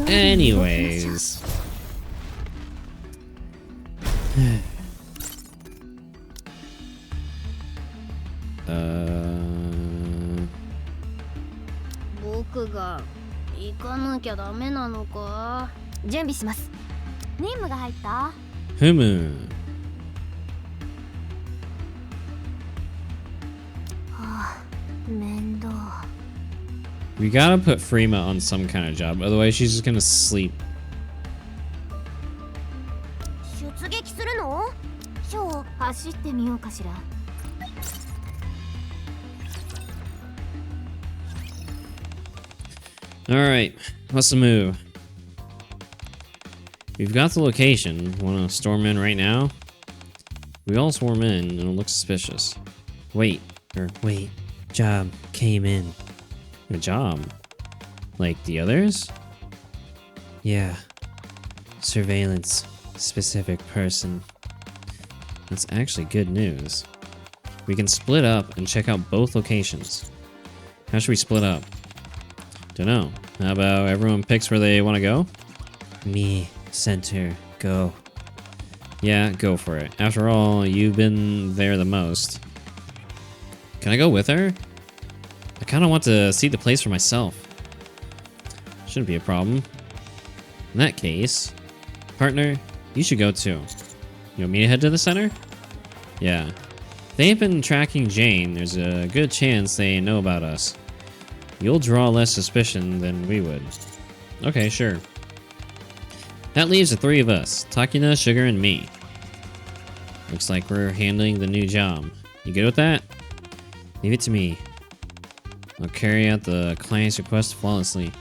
Anyways. We gotta put Frima on some kind of job, otherwise she's just gonna sleep. Alright, what's the move? We've got the location. Wanna storm in right now? We all swarm in and it looks suspicious. Wait, job came in. A job? Like the others? Yeah. Surveillance. Specific person. That's actually good news. We can split up and check out both locations. How should we split up? Dunno. How about everyone picks where they want to go? Me. Center. Go. Yeah, go for it. After all, you've been there the most. Can I go with her? I kind of want to see the place for myself. Shouldn't be a problem. In that case, partner, you should go too. You want me to head to the center? Yeah. If they've been tracking Jane, there's a good chance they know about us. You'll draw less suspicion than we would. Okay, sure. That leaves the three of us, Takina, Sugar, and me. Looks like we're handling the new job. You good with that? Leave it to me. I'll carry out the client's request flawlessly.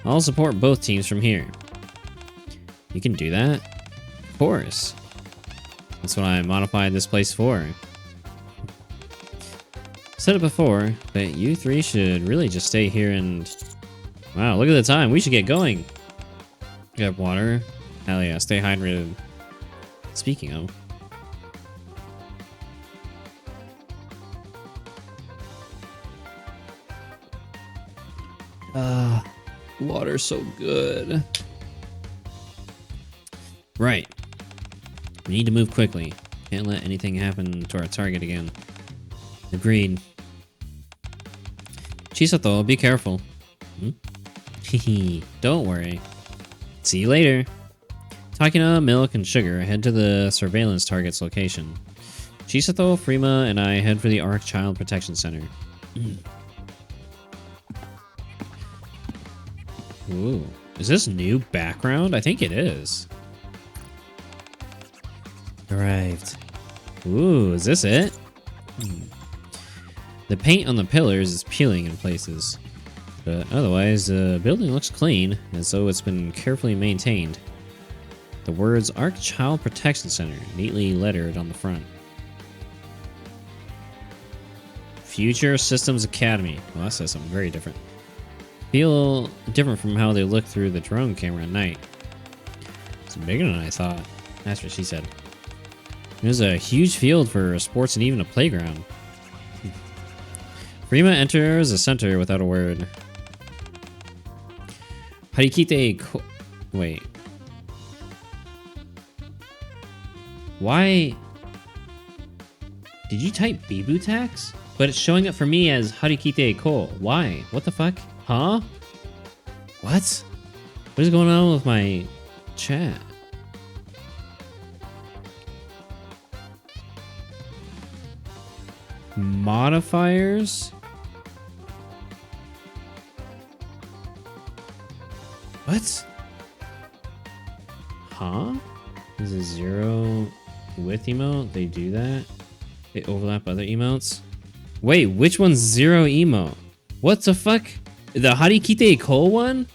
I'll support both teams from here. You can do that? Of course. That's what I modified this place for. Said it before, but you three should really just stay here and... Wow, look at the time. We should get going. Grab water. Hell yeah, stay hydrated. Speaking of... water's so good. Right. We need to move quickly. Can't let anything happen to our target again. Agreed. Chisato, be careful. Hehe, don't worry. See you later. Takina, Milk, and Sugar head to the surveillance target's location. Chisato, Frima, and I head for the Arc Child Protection Center. Ooh, is this new background? I think it is. Arrived. Ooh, is this it? The paint on the pillars is peeling in places. But otherwise, the building looks clean, as though it's been carefully maintained. The words Arc Child Protection Center neatly lettered on the front. Future Systems Academy. Well, that says something very different. Feel different from how they look through the drone camera at night. It's bigger than I thought. That's what she said. There's a huge field for sports and even a playground. Frima enters the center without a word. Harikite wait. Why? Did you type Bibu tax? But it's showing up for me as Harikite Ko. Why? What the fuck? Huh? What? What is going on with my chat? Modifiers? What? Huh? Is a zero with emote? They do that? They overlap other emotes? Wait, which one's zero emote? What the fuck? The Harikite Ko one?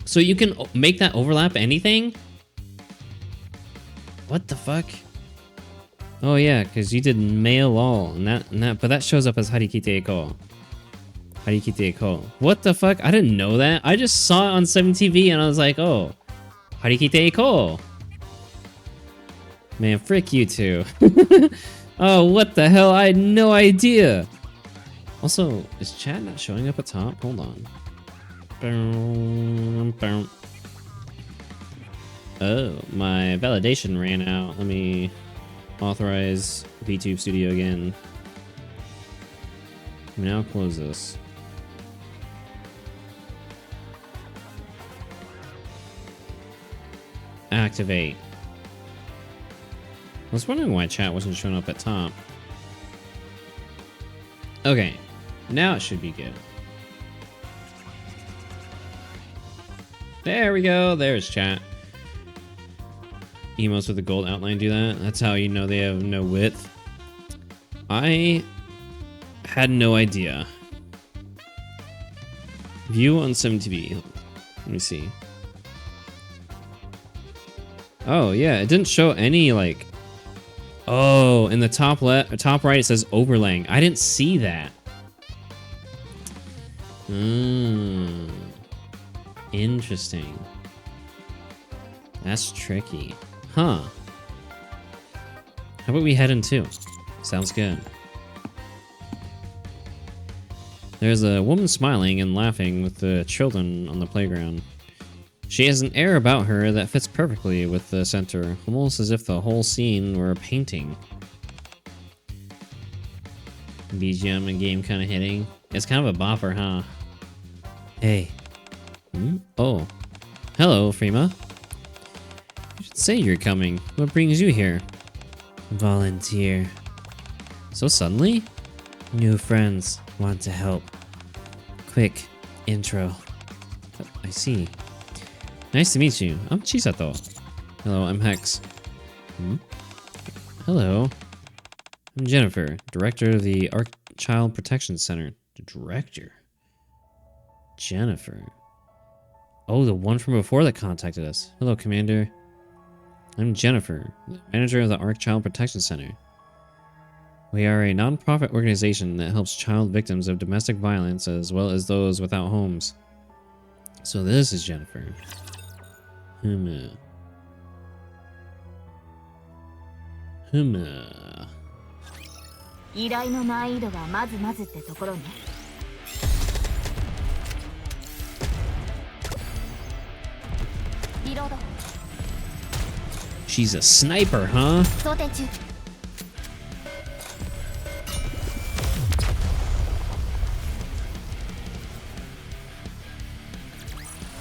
So you can make that overlap anything? What the fuck? Oh yeah, because you did mail all, and that, but that shows up as Harikite Ko. Harikite Ko. What the fuck? I didn't know that. I just saw it on 7TV and I was like, oh, Harikite Ko. Man, frick you two. Oh, what the hell? I had no idea. Also, is chat not showing up at top? Hold on. Oh, my validation ran out. Let me authorize VTube Studio again. Now close this. Activate. I was wondering why chat wasn't showing up at top. Okay, now it should be good. There we go, there's chat. Emotes with a gold outline do that. That's how you know they have no width. I had no idea. View on 70B. Let me see. Oh yeah, it didn't show any like. Oh, in the top left or top right it says overlaying. I didn't see that. Interesting. That's tricky. Huh. How about we head in too? Sounds good. There's a woman smiling and laughing with the children on the playground. She has an air about her that fits perfectly with the center, almost as if the whole scene were a painting. BGM and game kind of hitting. It's kind of a bopper, huh? Hey. Oh. Hello, Frima. You should say you're coming. What brings you here? Volunteer. So suddenly? New friends want to help. Quick intro. I see. Nice to meet you. I'm Chisato. Hello, I'm Hex. Hello. I'm Jennifer, director of the Arc Child Protection Center. The director? Jennifer. Oh, the one from before that contacted us. Hello, Commander. I'm Jennifer, manager of the Arc Child Protection Center. We are a non-profit organization that helps child victims of domestic violence as well as those without homes. So this is Jennifer. 依頼の難易度はまずまずってところね。リロード。 She's a sniper, huh? 装填中。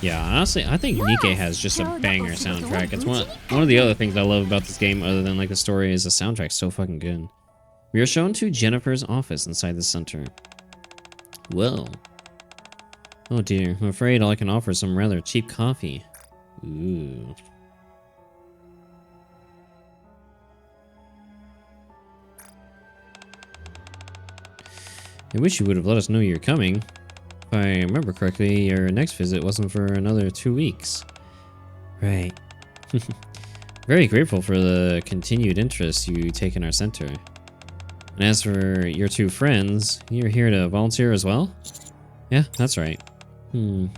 Yeah, honestly, I think Nikke has just a banger soundtrack. It's one of the other things I love about this game, other than like the story, is the soundtrack's so fucking good. We are shown to Jennifer's office inside the center. Well. Oh dear, I'm afraid all I can offer is some rather cheap coffee. Ooh. I wish you would have let us know you're coming. If I remember correctly, your next visit wasn't for another 2 weeks. Right. Very grateful for the continued interest you take in our center. And as for your two friends, you're here to volunteer as well? Yeah, that's right. I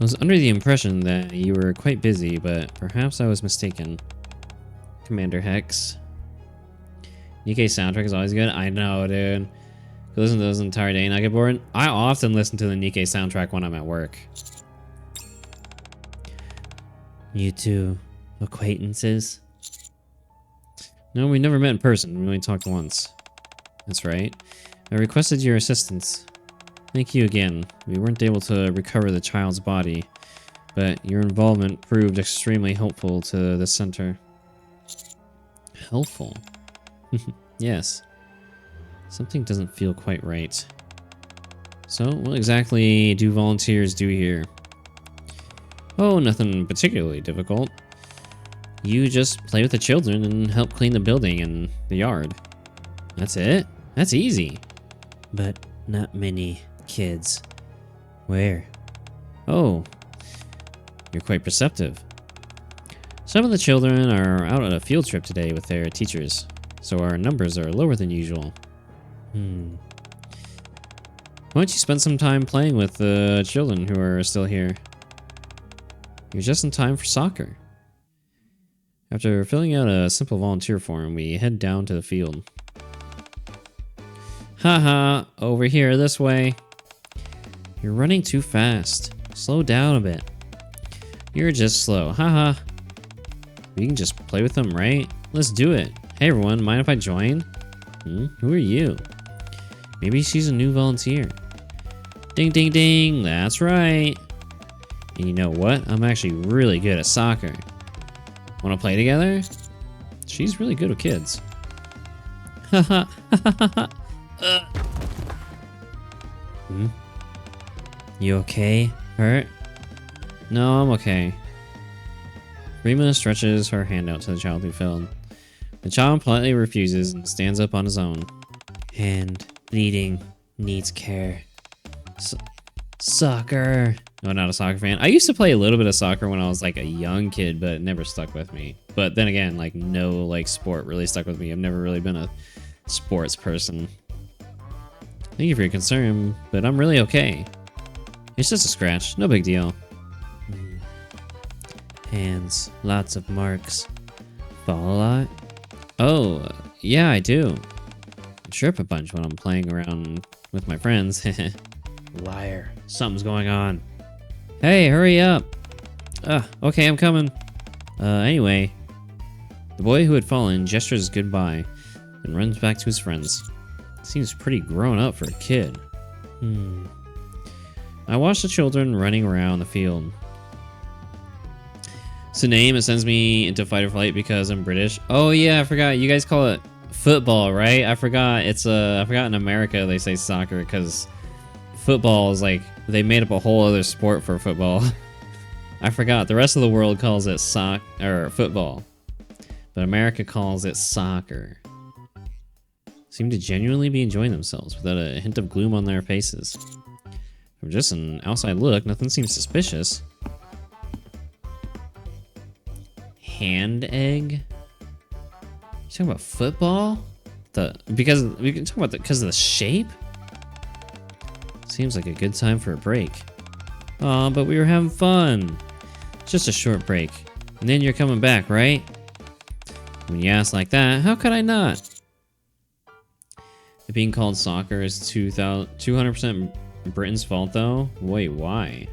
was under the impression that you were quite busy, but perhaps I was mistaken. Commander Hex. Nikke's soundtrack is always good. I know, dude. Listen to those entire day and I get bored. I often listen to the Nikke soundtrack when I'm at work. You two acquaintances? No, we never met in person. We only talked once. That's right. I requested your assistance. Thank you again. We weren't able to recover the child's body, but your involvement proved extremely helpful to the center. Helpful? Yes. Something doesn't feel quite right. So, what exactly do volunteers do here? Oh, nothing particularly difficult. You just play with the children and help clean the building and the yard. That's it? That's easy. But not many kids. Where? Oh, you're quite perceptive. Some of the children are out on a field trip today with their teachers, so our numbers are lower than usual. Why don't you spend some time playing with the children who are still here? You're just in time for soccer. After filling out a simple volunteer form, we head down to the field. Haha, over here this way. You're running too fast. Slow down a bit. You're just slow. Haha. We can just play with them, right? Let's do it. Hey everyone, mind if I join? Who are you? Maybe she's a new volunteer. Ding ding ding, that's right. And you know what? I'm actually really good at soccer. Wanna play together? She's really good with kids. Haha. You okay? Hurt? No, I'm okay. Rima stretches her hand out to the child who fell. The child politely refuses and stands up on his own. Hand bleeding, needs care. Soccer. No, not a soccer fan. I used to play a little bit of soccer when I was like a young kid, but it never stuck with me. But then again, like no like sport really stuck with me. I've never really been a sports person. Thank you for your concern, but I'm really okay. It's just a scratch, no big deal. Hands, lots of marks. Fall a lot? Oh, yeah, I do. I trip a bunch when I'm playing around with my friends. Liar. Something's going on. Hey, hurry up. Okay, I'm coming. Anyway. The boy who had fallen gestures goodbye and runs back to his friends. Seems pretty grown up for a kid. I watch the children running around the field. It's a name, it sends me into fight or flight because I'm British. Oh yeah, I forgot. You guys call it football, right? I forgot. I forgot in America they say soccer because football is like, they made up a whole other sport for football. I forgot. The rest of the world calls it football. But America calls it soccer. Seem to genuinely be enjoying themselves without a hint of gloom on their faces. From just an outside look, nothing seems suspicious. Hand egg? You talking about football? Because we can talk about because of the shape? Seems like a good time for a break. Aw, but we were having fun. Just a short break. And then you're coming back, right? When you ask like that, how could I not? It being called soccer is 200% Britain's fault though? Wait, why?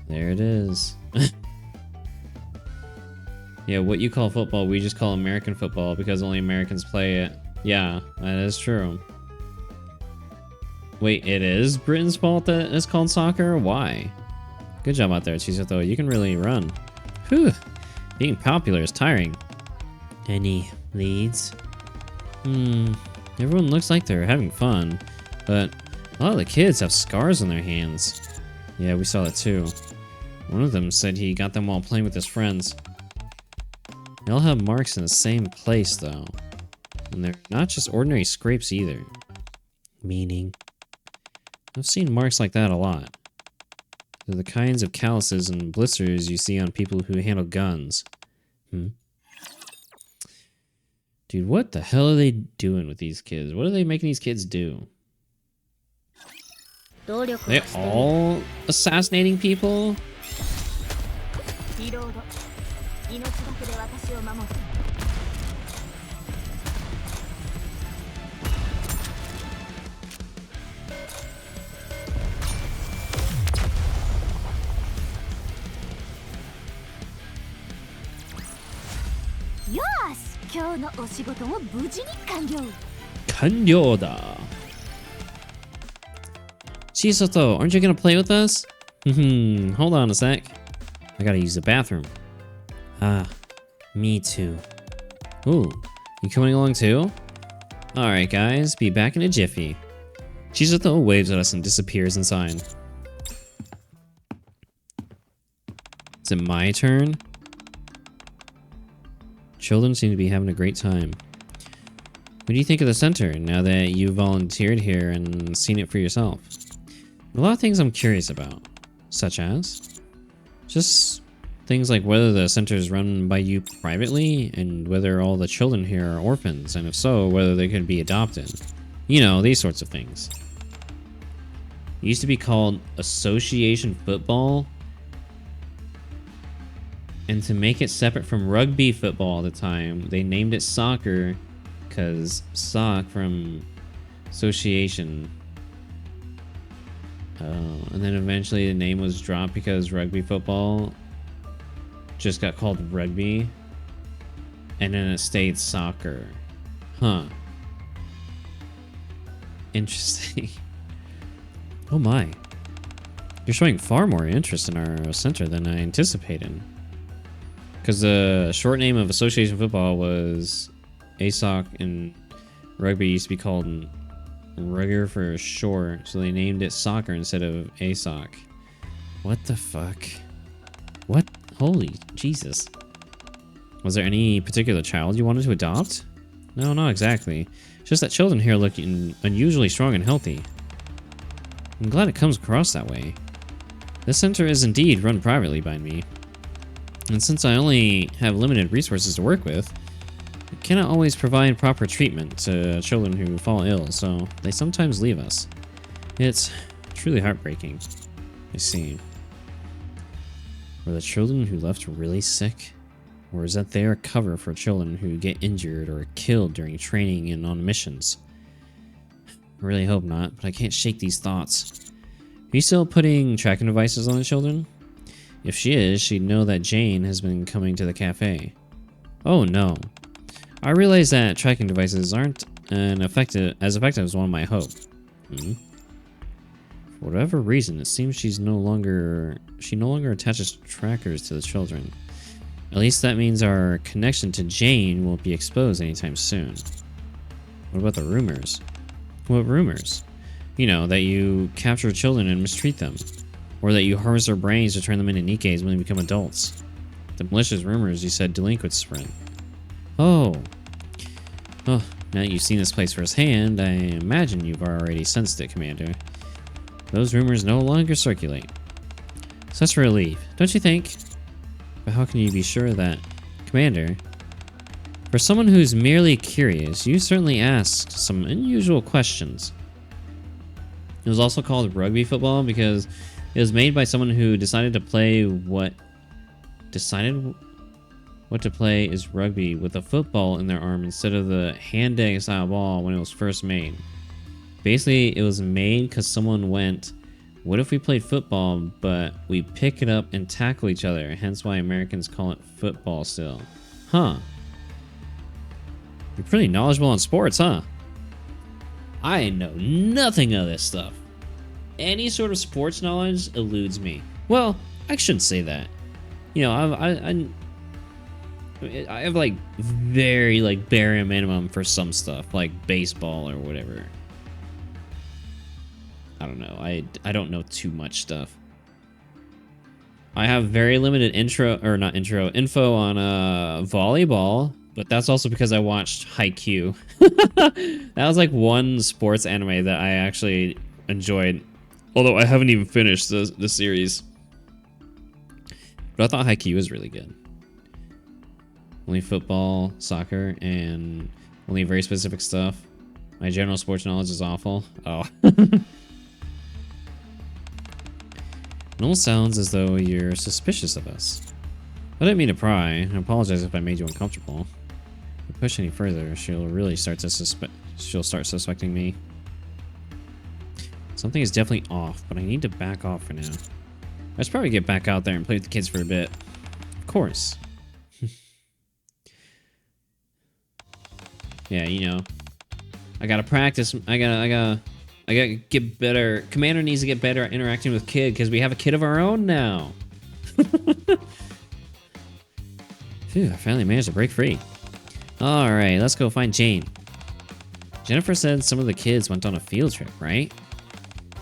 There it is. Yeah, what you call football, we just call American football because only Americans play it. Yeah, that is true. Wait, it is Britain's fault that it's called soccer? Why? Good job out there, Chisato. You can really run. Whew. Being popular is tiring. Any leads? Everyone looks like they're having fun, but a lot of the kids have scars on their hands. Yeah, we saw that too. One of them said he got them while playing with his friends. They all have marks in the same place though. And they're not just ordinary scrapes either. Meaning? I've seen marks like that a lot. They're the kinds of calluses and blisters you see on people who handle guns. Dude, what the hell are they doing with these kids? What are they making these kids do? Are they all assassinating people? Kanyoda. Chisato, aren't you gonna play with us? Hold on a sec. I gotta use the bathroom. Ah, me too. Ooh, you coming along too? Alright guys, be back in a jiffy. Chisato waves at us and disappears inside. Is it my turn? Children seem to be having a great time. What do you think of the center now that you volunteered here and seen it for yourself? A lot of things I'm curious about, such as just things like whether the center is run by you privately and whether all the children here are orphans, and if so, whether they could be adopted. You know, these sorts of things. It used to be called Association Football, and to make it separate from rugby football at the time, they named it soccer because sock from association. And then eventually the name was dropped because rugby football just got called rugby. And then it stayed soccer. Huh. Interesting. Oh my. You're showing far more interest in our center than I anticipated. Because the short name of association football was ASOC, and rugby used to be called rugger for short, so they named it soccer instead of ASOC. What the fuck? What? Holy Jesus. Was there any particular child you wanted to adopt? No, not exactly. It's just that children here look unusually strong and healthy. I'm glad it comes across that way. This center is indeed run privately by me. And since I only have limited resources to work with, I cannot always provide proper treatment to children who fall ill, so they sometimes leave us. It's truly heartbreaking. I see. Were the children who left really sick? Or is that they are cover for children who get injured or killed during training and on missions? I really hope not, but I can't shake these thoughts. Are you still putting tracking devices on the children? If she is, she'd know that Jane has been coming to the cafe. Oh no. I realize that tracking devices aren't as effective as one might hope. For whatever reason, it seems she no longer attaches trackers to the children. At least that means our connection to Jane won't be exposed anytime soon. What about the rumors? What rumors? You know, that you capture children and mistreat them. Or that you harvest their brains to turn them into Nikkes when they become adults. The malicious rumors you said delinquents spread. Oh. Oh, now that you've seen this place firsthand, I imagine you've already sensed it, Commander. Those rumors no longer circulate. Such a relief, don't you think? But how can you be sure that... Commander, for someone who's merely curious, you certainly asked some unusual questions. It was also called rugby football because it was made by someone who decided to play is rugby with a football in their arm instead of the hand-egg style ball when it was first made. Basically, it was made because someone went, what if we played football, but we pick it up and tackle each other, hence why Americans call it football still. Huh. You're pretty knowledgeable on sports, huh? I know nothing of this stuff. Any sort of sports knowledge eludes me. Well, I shouldn't say that. You know, I have like very like bare minimum for some stuff, like baseball or whatever. I don't know. I don't know too much stuff. I have very limited info on volleyball, but that's also because I watched Haikyuu. That was like one sports anime that I actually enjoyed, although I haven't even finished the series. But I thought Haikyuu was really good. Only football, soccer, and only very specific stuff. My general sports knowledge is awful. Oh. It almost sounds as though you're suspicious of us. I didn't mean to pry. I apologize if I made you uncomfortable. If we push any further, she'll start suspecting me. Something is definitely off, but I need to back off for now. I should probably get back out there and play with the kids for a bit. Of course. Yeah, you know. I gotta practice. I gotta get better. Commander needs to get better at interacting with Kid because we have a kid of our own now. Phew, I finally managed to break free. Alright, let's go find Jane. Jennifer said some of the kids went on a field trip, right?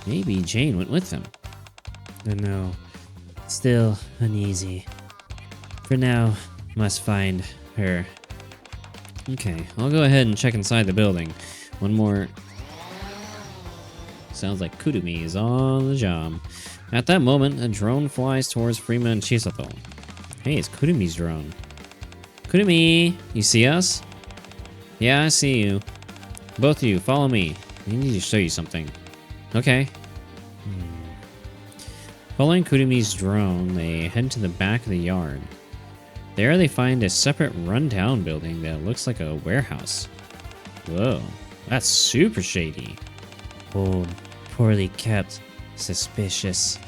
Maybe Jane went with them. I know. Still uneasy. For now, must find her. Okay, I'll go ahead and check inside the building. One more. Sounds like Kurumi is on the job. At that moment, a drone flies towards Freeman and Chisato. Hey, it's Kurumi's drone. Kurumi, you see us? Yeah, I see you. Both of you, follow me. I need to show you something. Okay. Following Kurumi's drone, they head to the back of the yard. There they find a separate rundown building that looks like a warehouse. Whoa, that's super shady. Old, poorly kept, Suspicious.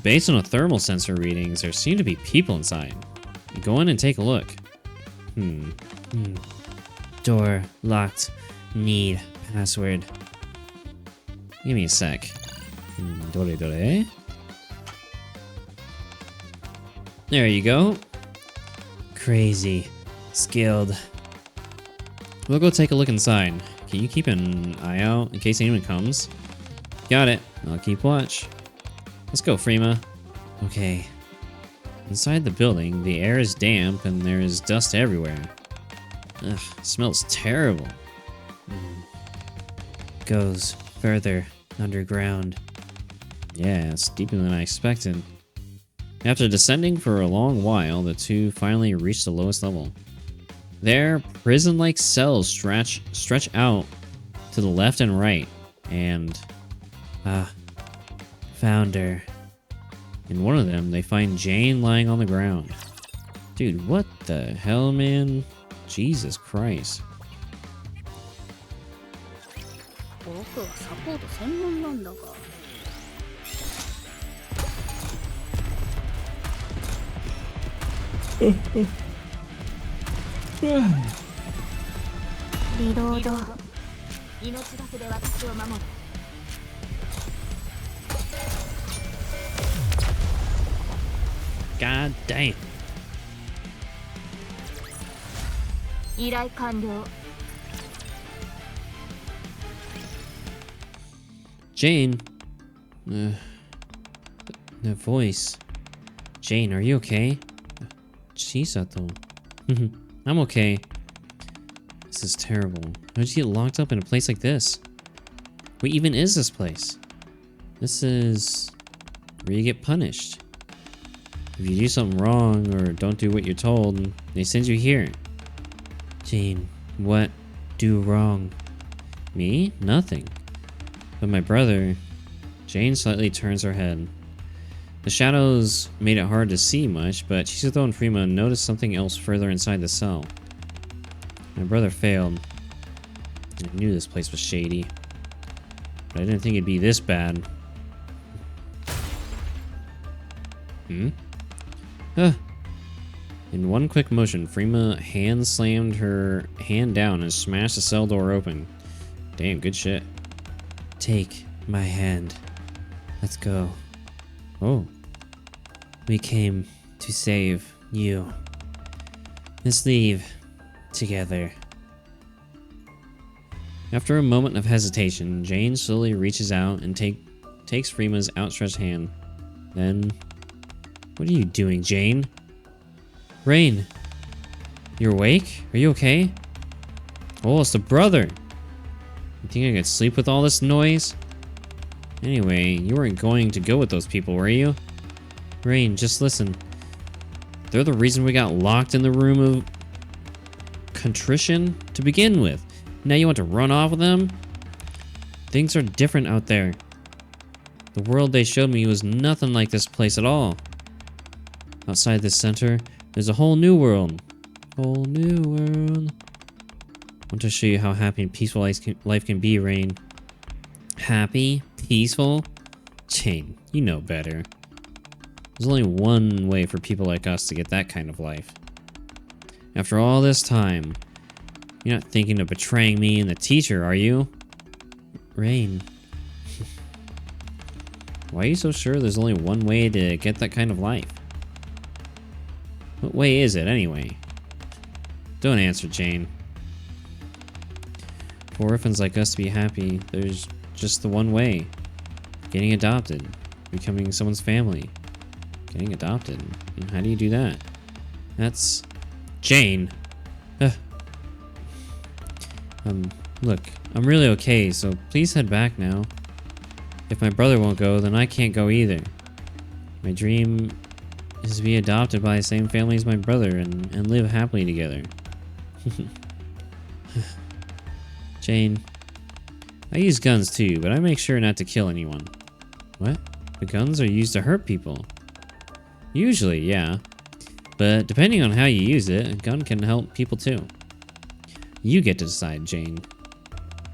Based on the thermal sensor readings, there seem to be people inside. Go in and take a look. Door locked. Need password. Give me a sec. Dore. There you go. Crazy. Skilled. We'll go take a look inside. Can you keep an eye out in case anyone comes? Got it. I'll keep watch. Let's go, Freema. Okay. Inside the building, the air is damp and there is dust everywhere. Ugh, smells terrible. Goes further underground. Yeah, it's deeper than I expected. After descending for a long while, the two finally reached the lowest level. There, prison-like cells stretch out to the left and right, and found her. In one of them, they find Jane lying on the ground. Dude, what the hell, man? Jesus Christ. 僕はサポート専門なんだが。リロード。命がけで私を守る。God damn. 依頼完了。Jane. The voice. Jane, are you okay? Chisato. I'm okay. This is terrible. How did you get locked up in a place like this? What even is this place? This is where you get punished. If you do something wrong or don't do what you're told, they send you here. Jane, what do wrong? Me? Nothing. But my brother... Jane slightly turns her head. The shadows made it hard to see much, but Chisato and Freema noticed something else further inside the cell. My brother failed. I knew this place was shady, but I didn't think it'd be this bad. In one quick motion, Freema hand slammed her hand down and smashed the cell door open. Damn, good shit. Take my hand. Let's go. Oh. We came to save you. Let's leave together. After a moment of hesitation, Jane slowly reaches out and takes Freema's outstretched hand. Then... What are you doing, Jane? Rain. You're awake? Are you okay? Oh, it's the brother. You think I could sleep with all this noise? Anyway, you weren't going to go with those people, were you? Rain, just listen. They're the reason we got locked in the room of contrition to begin with. Now you want to run off with them? Things are different out there. The world they showed me was nothing like this place at all. Outside this center, there's a whole new world. Whole new world. I want to show you how happy and peaceful life can be, Rain. Happy? Peaceful? Jane, you know better. There's only one way for people like us to get that kind of life. After all this time, you're not thinking of betraying me and the teacher, are you? Rain. Why are you so sure there's only one way to get that kind of life? What way is it, anyway? Don't answer, Jane. For orphans like us to be happy, there's just the one way. Getting adopted. Becoming someone's family. Getting adopted. And how do you do that? That's... Jane! Look, I'm really okay, so please head back now. If my brother won't go, then I can't go either. My dream is to be adopted by the same family as my brother and live happily together. Jane, I use guns too, but I make sure not to kill anyone. What? The guns are used to hurt people. Usually, yeah. But depending on how you use it, a gun can help people too. You get to decide, Jane.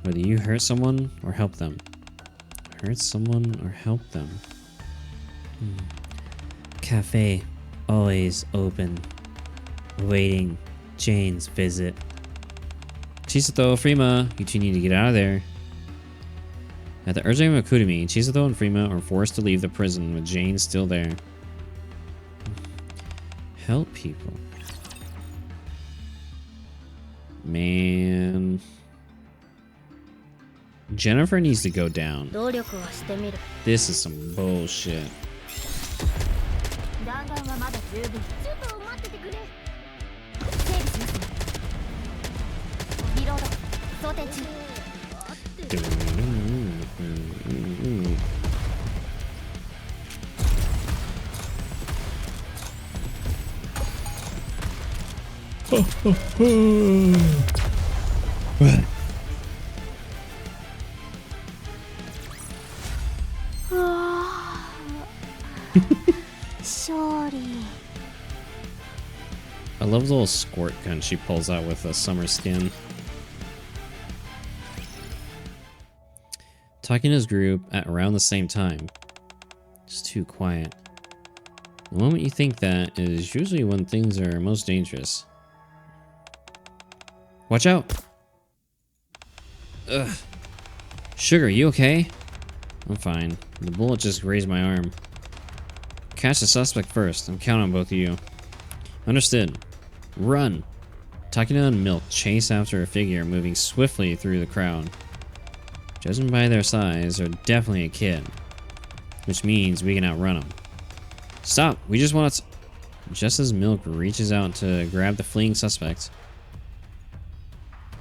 Whether you hurt someone or help them. hurt someone or help them. Cafe always open. Awaiting Jane's visit. Chisato, Frima, you two need to get out of there. At the urging of Kurumi, Chisato and Frima are forced to leave the prison with Jane still there. Help people. Man. Jennifer needs to go down. This is some bullshit. I love the little squirt gun she pulls out with a summer skin. Takina's group at around the same time. Just too quiet. The moment you think that is usually when things are most dangerous. Watch out! Ugh. Sugar, you okay? I'm fine. The bullet just grazed my arm. Catch the suspect first. I'm counting on both of you. Understood. Run! Takina and Milk chase after a figure moving swiftly through the crowd. Judging by their size, they're definitely a kid. Which means we can outrun them. Stop! We just want to... Just as Milk reaches out to grab the fleeing suspect,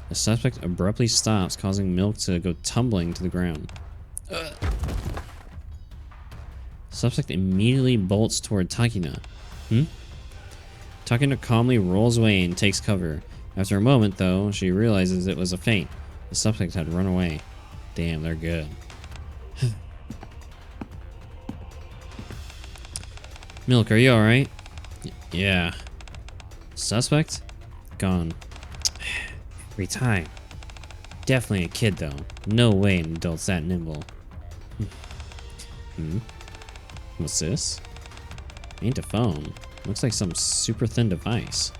the suspect abruptly stops, causing Milk to go tumbling to the ground. Ugh. The suspect immediately bolts toward Takina. Takina calmly rolls away and takes cover. After a moment, though, she realizes it was a feint. The suspect had run away. Damn, they're good. Milk, are you alright? Yeah. Suspect? Gone. Every time. Definitely a kid, though. No way an adult's that nimble. What's this? Ain't a phone. Looks like some super thin device.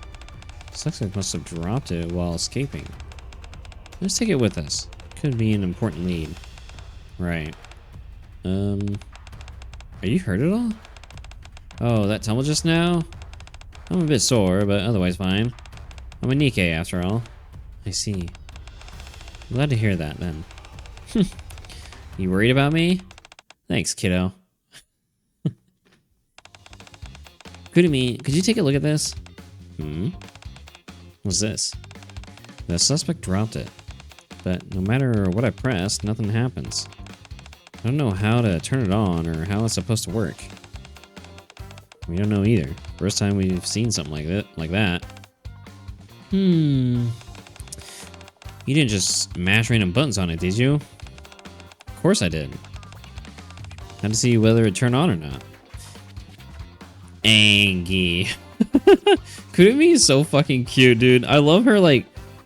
Suspect must have dropped it while escaping. Let's take it with us. Could be an important lead. Right. Are you hurt at all? Oh, that tumble just now? I'm a bit sore, but otherwise fine. I'm a Nikke after all. I see. Glad to hear that then. You worried about me? Thanks, kiddo. Kurumi, could you take a look at this? What's this? The suspect dropped it. But no matter what I press, nothing happens. I don't know how to turn it on or how it's supposed to work. We don't know either. First time we've seen something like that. You didn't just mash random buttons on it, did you? Of course I did. Had to see whether it turned on or not. Angie. Kurumi is so fucking cute, dude. I love her, like,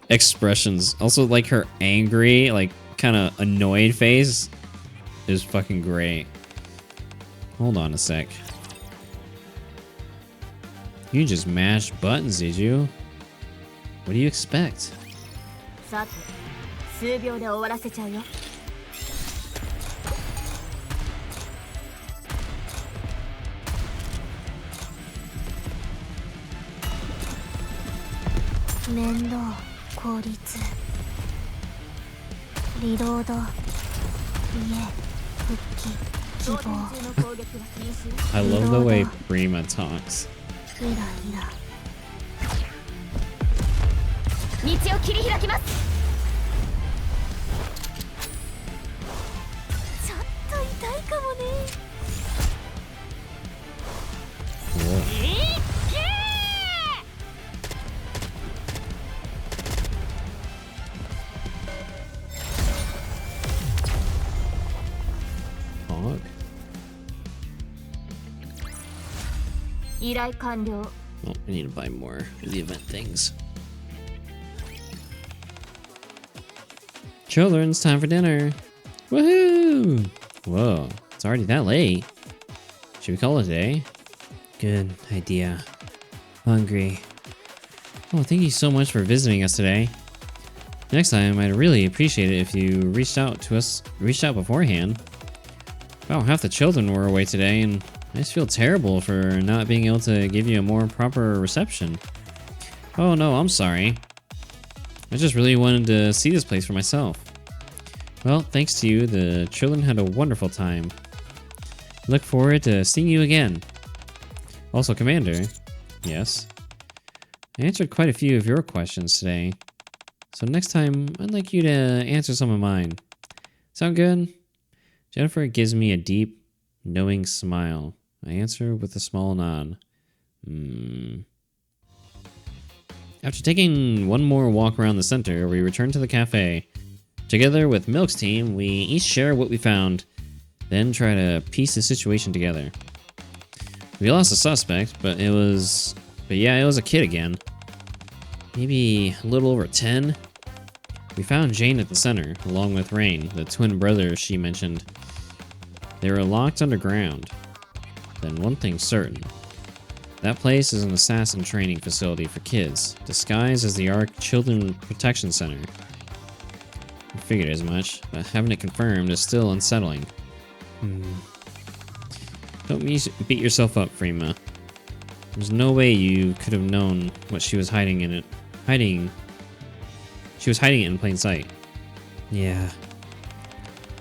expressions. Also, like, her angry, like, kind of annoyed face is fucking great. Hold on a sec. You just mashed buttons, did you? What do you expect? I love the way Prima talks. Oh, I need to buy more of the event things. Children, it's time for dinner. Woohoo! Whoa, it's already that late. Should we call it a day? Good idea. Hungry. Oh, thank you so much for visiting us today. Next time, I'd really appreciate it if you reached out beforehand. About half the children were away today, and I just feel terrible for not being able to give you a more proper reception. Oh no, I'm sorry. I just really wanted to see this place for myself. Well, thanks to you, the children had a wonderful time. Look forward to seeing you again. Also, Commander. Yes? I answered quite a few of your questions today. So next time, I'd like you to answer some of mine. Sound good? Jennifer gives me a deep, knowing smile. I answer with a small nod. After taking one more walk around the center, we return to the cafe. Together with Milk's team, we each share what we found, then try to piece the situation together. We lost a suspect, but it was a kid again. Maybe a little over 10. We found Jane at the center, along with Rain, the twin brother she mentioned. They were locked underground. Then one thing's certain. That place is an assassin training facility for kids, disguised as the ARC Children Protection Center. I figured as much, but having it confirmed is still unsettling. Don't beat yourself up, Freema. There's no way you could have known what she was hiding in it. She was hiding it in plain sight. Yeah.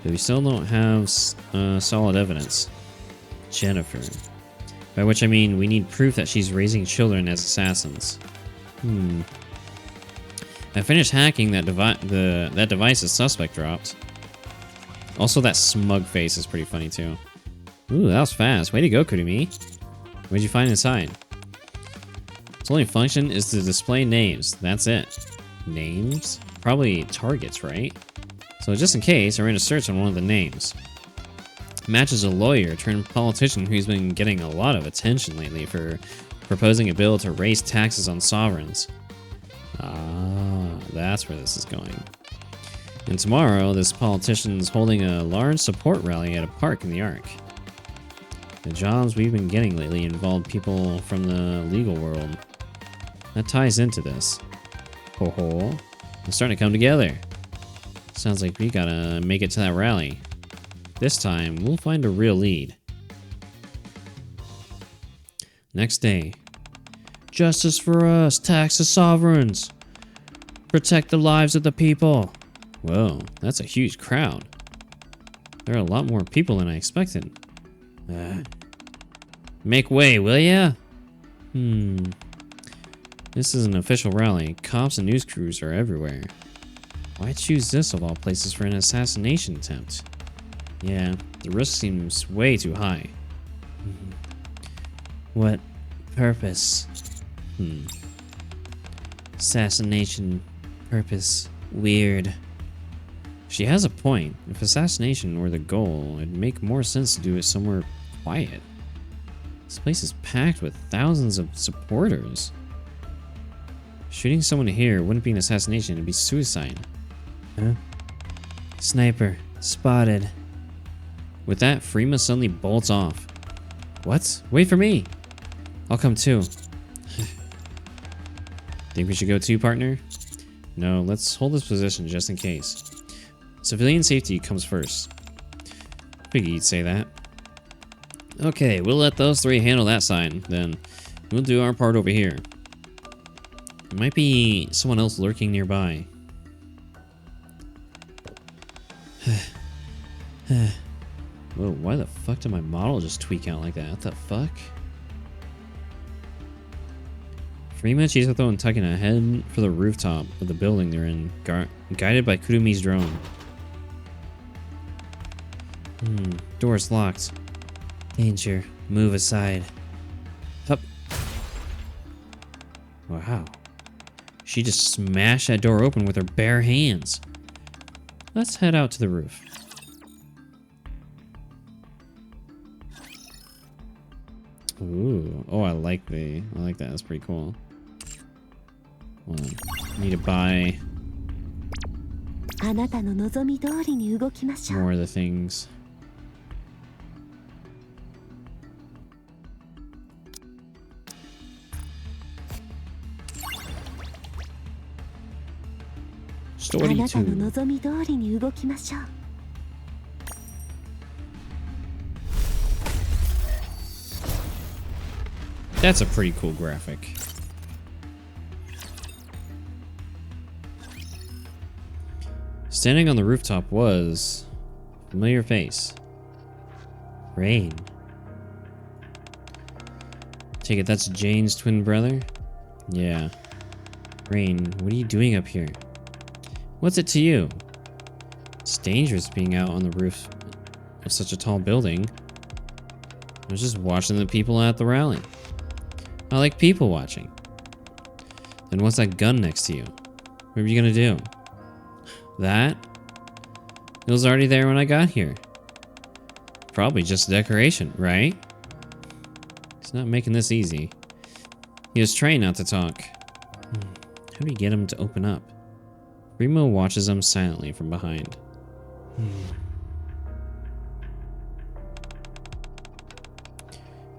But we still don't have solid evidence. Jennifer. By which I mean we need proof that she's raising children as assassins. I finished hacking that device the suspect dropped. Also, that smug face is pretty funny too. Ooh, that was fast. Way to go, Kurumi. What'd you find inside? Its only function is to display names. That's it. Names? Probably targets, right? So just in case, I ran a search on one of the names. Matches a lawyer turned politician who's been getting a lot of attention lately for proposing a bill to raise taxes on sovereigns. Ah, that's where this is going. And tomorrow, this politician's holding a large support rally at a park in the Ark. The jobs we've been getting lately involve people from the legal world. That ties into this. Ho ho. It's starting to come together. Sounds like we gotta make it to that rally. This time, we'll find a real lead. Next day. Justice for us, tax the sovereigns. Protect the lives of the people. Whoa, that's a huge crowd. There are a lot more people than I expected. Make way, will ya? This is an official rally. Cops and news crews are everywhere. Why choose this of all places for an assassination attempt? Yeah, the risk seems way too high. What purpose? Assassination purpose. Weird. She has a point. If assassination were the goal, it'd make more sense to do it somewhere quiet. This place is packed with thousands of supporters. Shooting someone here wouldn't be an assassination, it'd be suicide. Huh? Sniper. Spotted. With that, Freema suddenly bolts off. What? Wait for me! I'll come too. Think we should go too, partner? No, let's hold this position just in case. Civilian safety comes first. Figured you'd say that. Okay, we'll let those three handle that side, then we'll do our part over here. There might be someone else lurking nearby. Whoa, why the fuck did my model just tweak out like that? What the fuck? Freema, Chisato, and Takina head for the rooftop of the building they're in, guided by Kurumi's drone. Door's locked. Danger. Move aside. Hup. Wow. She just smashed that door open with her bare hands. Let's head out to the roof. Ooh. Oh, I like that. That's pretty cool. Hold on. Need to buy more of the things. あなたの 32. 望み通りに動きましょう。 That's a pretty cool graphic. Standing on the rooftop was a familiar face. Rain. Take it that's Jane's twin brother? Yeah. Rain, what are you doing up here? What's it to you? It's dangerous being out on the roof of such a tall building. I was just watching the people at the rally. I like people watching. Then what's that gun next to you? What are you gonna do? That? It was already there when I got here. Probably just a decoration, right? He's not making this easy. He was trained not to talk. How do you get him to open up? Remo watches him silently from behind.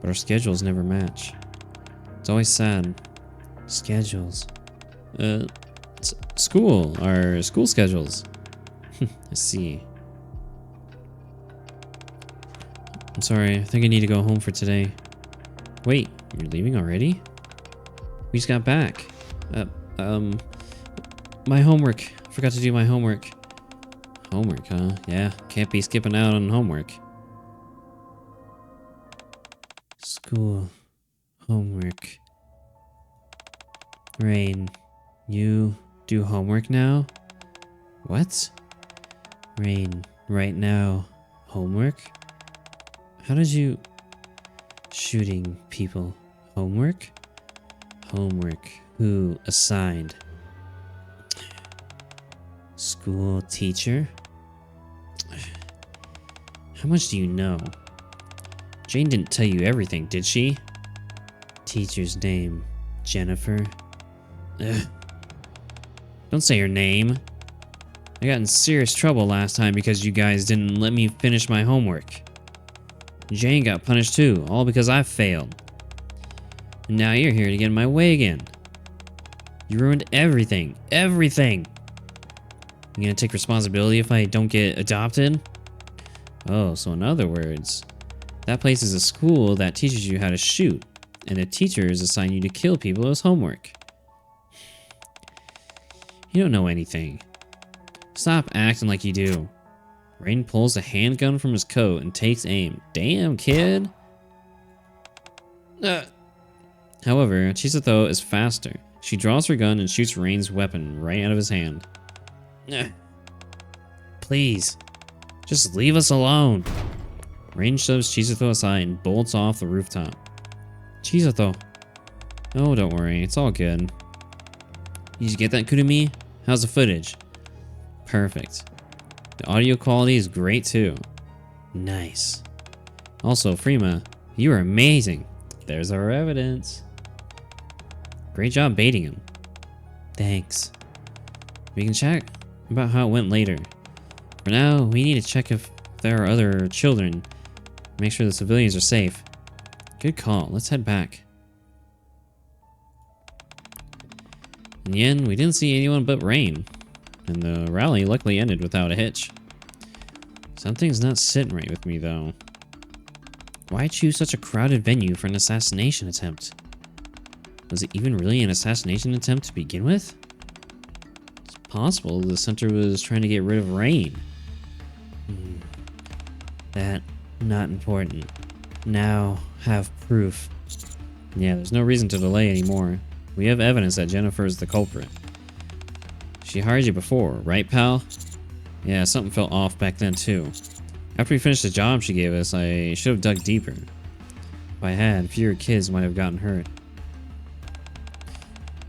But our schedules never match. It's always sad. Schedules. School. Our school schedules. I see. I'm sorry, I think I need to go home for today. Wait, you're leaving already? We just got back. My homework. I forgot to do my homework. Homework, huh? Yeah, can't be skipping out on homework. School. Homework. Rain, you do homework now? What? Rain, right now. Homework? How did you... Shooting people. Homework? Homework. Who assigned? School teacher? How much do you know? Jane didn't tell you everything, did she? Teacher's name. Jennifer. Ugh. Don't say her name. I got in serious trouble last time because you guys didn't let me finish my homework. Jane got punished too, all because I failed. And now you're here to get in my way again. You ruined everything. Everything! You gonna take responsibility if I don't get adopted? Oh, so in other words, that place is a school that teaches you how to shoot, and the teachers assign you to kill people as homework. You don't know anything. Stop acting like you do. Rain pulls a handgun from his coat and takes aim. Damn, kid! However, Chisato is faster. She draws her gun and shoots Rain's weapon right out of his hand. Please, just leave us alone. Rain shoves Chisato aside and bolts off the rooftop. Chisato. Oh, don't worry, it's all good. Did you get that, Kurumi? How's the footage? Perfect. The audio quality is great too. Nice. Also, Frima, you are amazing. There's our evidence. Great job baiting him. Thanks. We can chat about how it went later. For now, we need to check if there are other children. Make sure the civilians are safe. Good call. Let's head back. In the end, we didn't see anyone but Rain, and the rally luckily ended without a hitch. Something's not sitting right with me, though. Why choose such a crowded venue for an assassination attempt? Was it even really an assassination attempt to begin with? It's possible the center was trying to get rid of Rain. That, not important. Now, have proof. Yeah, there's no reason to delay anymore. We have evidence that Jennifer is the culprit. She hired you before, right, pal? Yeah, something felt off back then, too. After we finished the job she gave us, I should have dug deeper. If I had, fewer kids might have gotten hurt.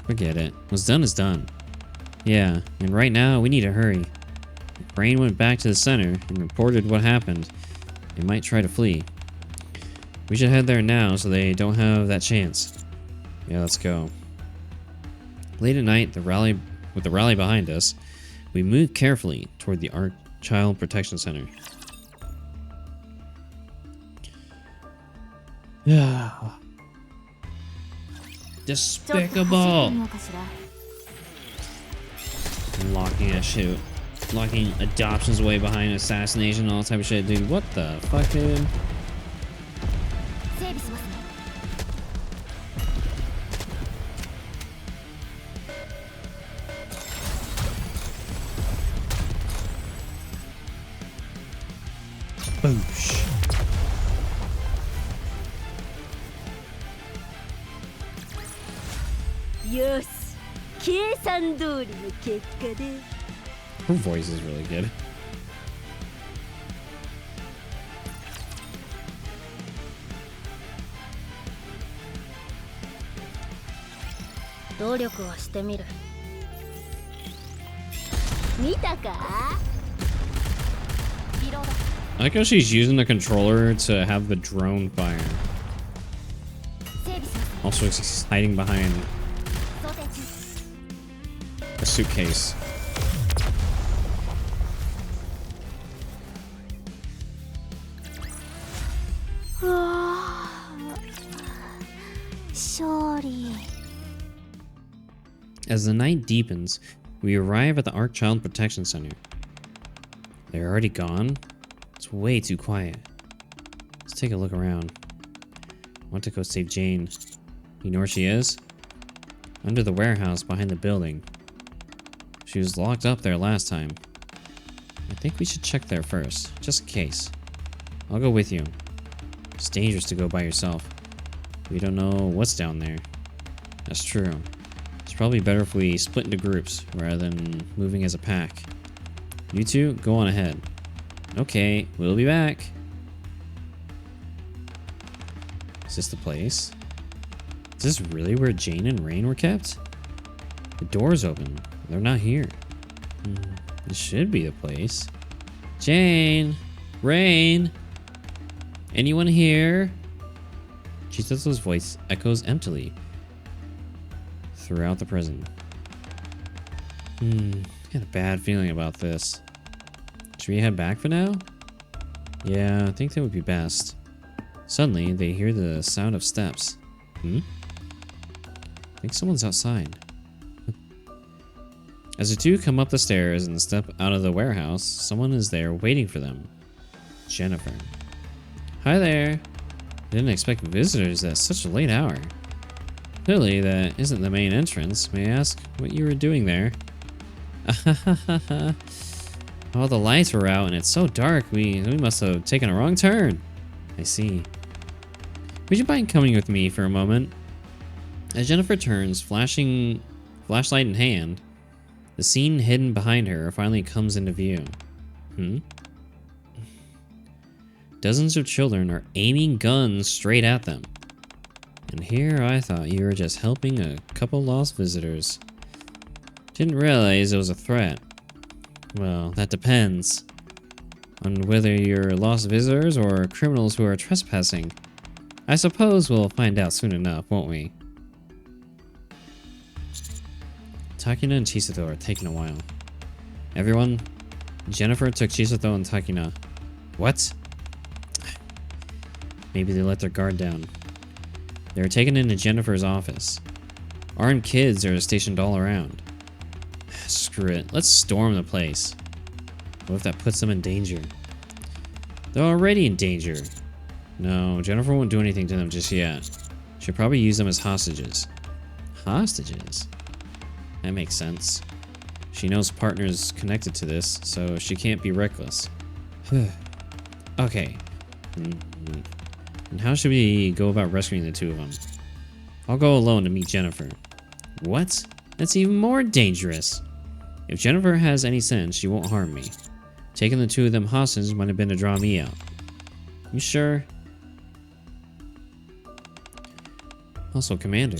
Forget it. What's done is done. Yeah, and right now, we need to hurry. If Rain went back to the center and reported what happened, they might try to flee. We should head there now so they don't have that chance. Yeah, let's go. Late at night, with the rally behind us, we moved carefully toward the Arc Child Protection Center. Despicable! Locking that shit. Locking adoptions away behind assassination, all type of shit, dude. What the fuck, dude? 整備しますね。 Boosh. Yes. 計算通りの結果で。 Her voice is really good. 努力はしてみる。見たか？ リロード。 I like how she's using the controller to have the drone fire. 整備します。 Also, she's hiding behind 想定中。 a suitcase. うわ勝利。 As the night deepens, we arrive at the Arc Child Protection Center. They're already gone? It's way too quiet. Let's take a look around. I want to go save Jane. You know where she is? Under the warehouse behind the building. She was locked up there last time. I think we should check there first, just in case. I'll go with you. It's dangerous to go by yourself. We don't know what's down there. That's true. It's probably better if we split into groups rather than moving as a pack. You two, go on ahead. Okay, we'll be back. Is this the place? Is this really where Jane and Rain were kept? The door's open. They're not here. This should be the place. Jane! Rain! Anyone here? Chizutsu's voice echoes emptily throughout the prison. Got a bad feeling about this. Should we head back for now? Yeah, I think that would be best. Suddenly, they hear the sound of steps. I think someone's outside. As the two come up the stairs and step out of the warehouse, someone is there waiting for them. Jennifer. Hi there. Didn't expect visitors at such a late hour. Clearly, that isn't the main entrance. May I ask what you were doing there? All the lights were out and it's so dark, we must have taken a wrong turn. I see. Would you mind coming with me for a moment? As Jennifer turns, flashlight in hand, the scene hidden behind her finally comes into view. Dozens of children are aiming guns straight at them. And here I thought you were just helping a couple lost visitors. Didn't realize it was a threat. Well, that depends on whether you're lost visitors or criminals who are trespassing. I suppose we'll find out soon enough, won't we? Takina and Chisato are taking a while. Everyone, Jennifer took Chisato and Takina. What? Maybe they let their guard down. They were taken into Jennifer's office. Armed kids are stationed all around. Screw it, let's storm the place. What if that puts them in danger? They're already in danger. No, Jennifer won't do anything to them just yet. She'll probably use them as hostages. Hostages? That makes sense. She knows partners connected to this, so she can't be reckless. Okay. And how should we go about rescuing the two of them? I'll go alone to meet Jennifer. What? That's even more dangerous. If Jennifer has any sense, she won't harm me. Taking the two of them hostage might have been to draw me out. You sure? Also, Commander.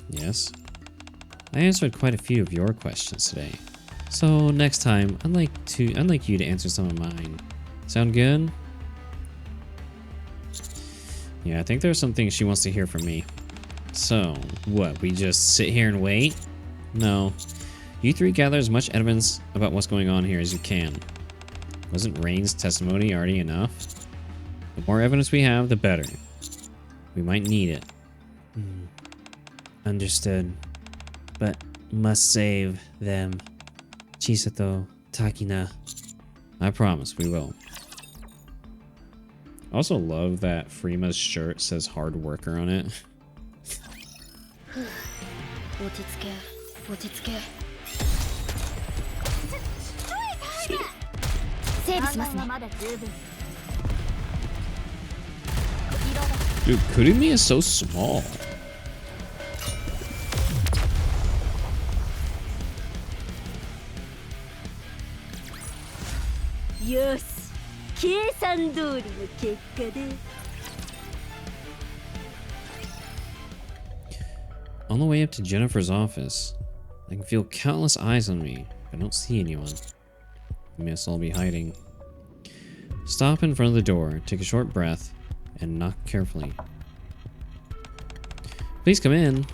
Yes? I answered quite a few of your questions today. So next time, I'd like you to answer some of mine. Sound good? Yeah, I think there's some things she wants to hear from me. So, what, we just sit here and wait? No. You three gather as much evidence about what's going on here as you can. Wasn't Rain's testimony already enough? The more evidence we have, the better. We might need it. Understood. But must save them. Chisato, Takina. I promise we will. Also love that Frima's shirt says hard worker on it. 落ち着け落ち着け整理しますね Dude, Kurumi is so small. Yes. 計算通りの結果で On the way up to Jennifer's office, I can feel countless eyes on me, but I don't see anyone. I guess I'll be hiding. Stop in front of the door, take a short breath, and knock carefully. Please come in.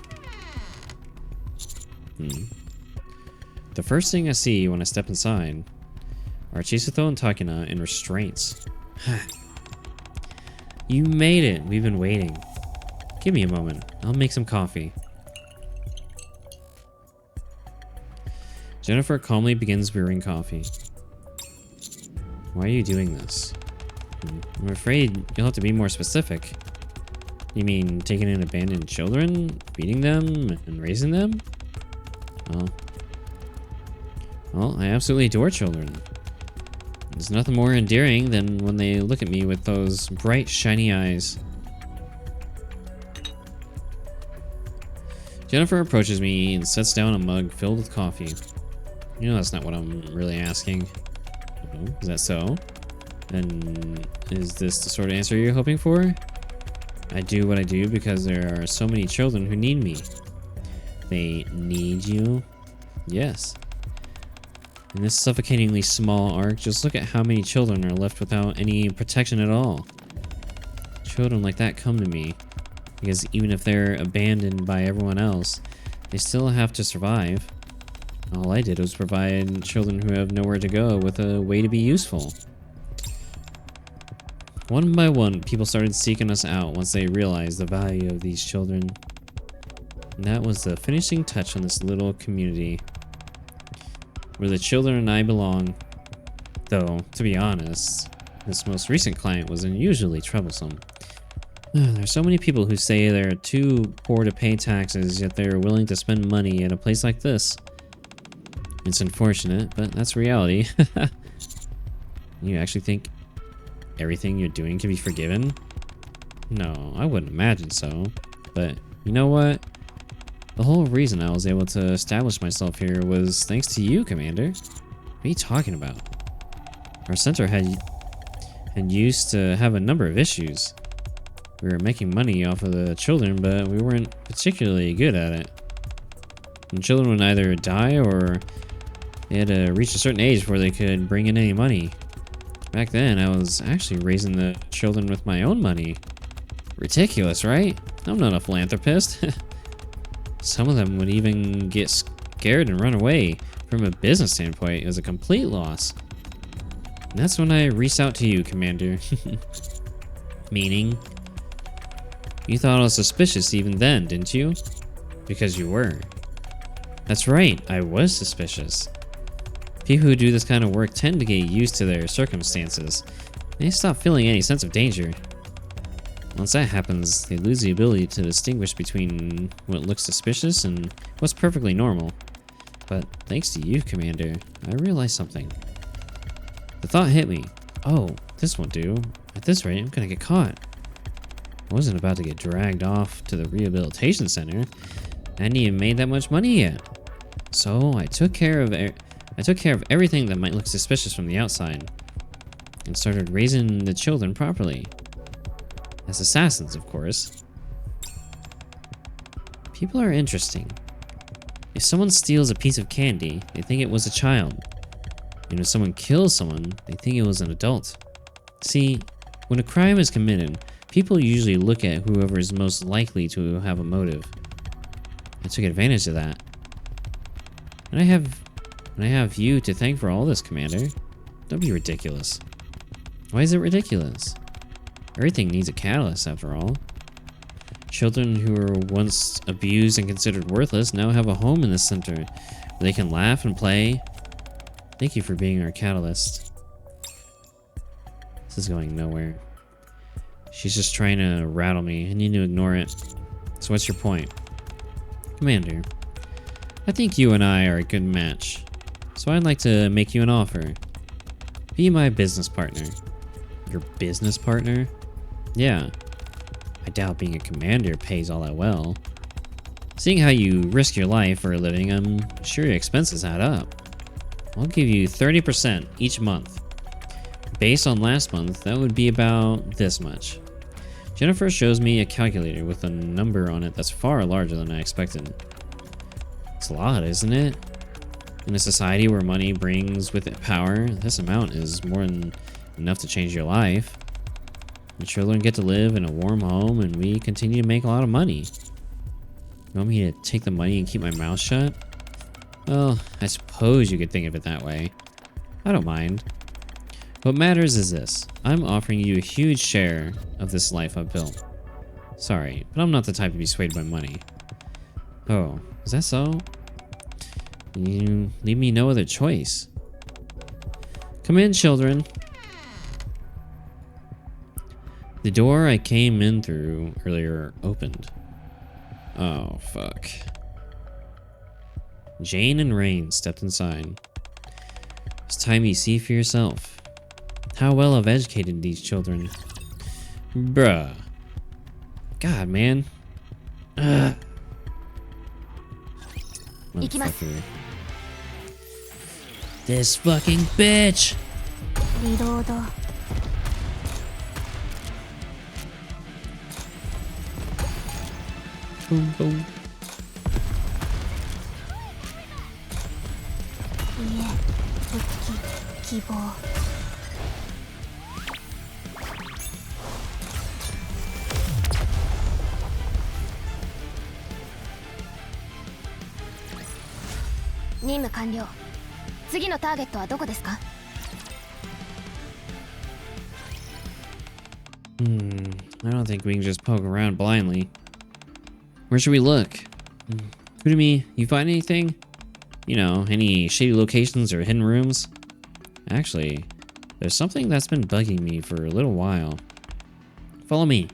The first thing I see when I step inside are Chisato and Takina in restraints. You made it. We've been waiting. Give me a moment. I'll make some coffee. Jennifer calmly begins brewing coffee. Why are you doing this? I'm afraid you'll have to be more specific. You mean taking in abandoned children, feeding them, and raising them? Well, I absolutely adore children. There's nothing more endearing than when they look at me with those bright, shiny eyes. Jennifer approaches me and sets down a mug filled with coffee. You know that's not what I'm really asking. Oh, is that so? And is this the sort of answer you're hoping for? I do what I do because there are so many children who need me. They need you? Yes. In this suffocatingly small arc, just look at how many children are left without any protection at all. Children like that come to me, because even if they're abandoned by everyone else, they still have to survive. All I did was provide children who have nowhere to go with a way to be useful. One by one, people started seeking us out once they realized the value of these children. And that was the finishing touch on this little community where the children and I belong. Though, to be honest, this most recent client was unusually troublesome. There are so many people who say they're too poor to pay taxes, yet they're willing to spend money at a place like this. It's unfortunate, but that's reality. You actually think everything you're doing can be forgiven? No, I wouldn't imagine so. But you know what? The whole reason I was able to establish myself here was thanks to you, Commander. What are you talking about? Our center had used to have a number of issues. We were making money off of the children, but we weren't particularly good at it. And children would either die or they had to reach a certain age before they could bring in any money. Back then, I was actually raising the children with my own money. Ridiculous, right? I'm not a philanthropist. Some of them would even get scared and run away. From a business standpoint, it was a complete loss. And that's when I reached out to you, Commander. Meaning? You thought I was suspicious even then, didn't you? Because you were. That's right, I was suspicious. People who do this kind of work tend to get used to their circumstances. They stop feeling any sense of danger. Once that happens, they lose the ability to distinguish between what looks suspicious and what's perfectly normal. But thanks to you, Commander, I realized something. The thought hit me. Oh, this won't do. At this rate, I'm gonna get caught. I wasn't about to get dragged off to the rehabilitation center. I hadn't even made that much money yet. So I took care of everything that might look suspicious from the outside and started raising the children properly. As assassins, of course. People are interesting. If someone steals a piece of candy, they think it was a child. And if someone kills someone, they think it was an adult. See, when a crime is committed, people usually look at whoever is most likely to have a motive. I took advantage of that. And I have you to thank for all this, Commander. Don't be ridiculous. Why is it ridiculous? Everything needs a catalyst, after all. Children who were once abused and considered worthless now have a home in this center where they can laugh and play, Thank you for being our catalyst. This is going nowhere. She's just trying to rattle me. I need to ignore it. So what's your point? Commander, I think you and I are a good match. So I'd like to make you an offer. Be my business partner. Your business partner? Yeah. I doubt being a commander pays all that well. Seeing how you risk your life for a living, I'm sure your expenses add up. I'll give you 30% each month. Based on last month, that would be about this much. Jennifer shows me a calculator with a number on it that's far larger than I expected. It's a lot, isn't it? In a society where money brings with it power, this amount is more than enough to change your life. The children get to live in a warm home, and we continue to make a lot of money. You want me to take the money and keep my mouth shut? Well, I suppose you could think of it that way. I don't mind. What matters is this. I'm offering you a huge share of this life I've built. Sorry, but I'm not the type to be swayed by money. Oh, is that so? You leave me no other choice. Come in, children. The door I came in through earlier opened. Oh, fuck. Jane and Rain stepped inside. It's time you see for yourself. How well I've educated these children. Bruh. God, man. Motherfucker. This fucking bitch! Reload. Boom, boom. いえ、復帰希望。任務完了。次のターゲットはどこですか？ I don't think we can just poke around blindly. Where should we look? Kudumi, you find anything? You know, any shady locations or hidden rooms? Actually, there's something that's been bugging me for a little while. Follow me.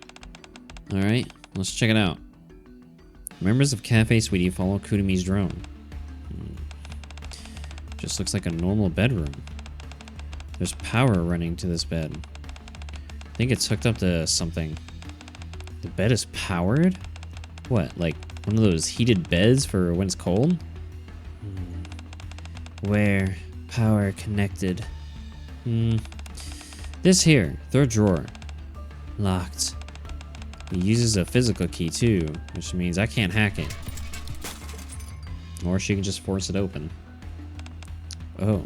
Alright, let's check it out. Members of Cafe Sweetie follow Kudumi's drone. Just looks like a normal bedroom. There's power running to this bed. I think it's hooked up to something. The bed is powered? What, like one of those heated beds for when it's cold? Where? Power connected. This here, third drawer. Locked. It uses a physical key too, which means I can't hack it. Or she can just force it open. Oh.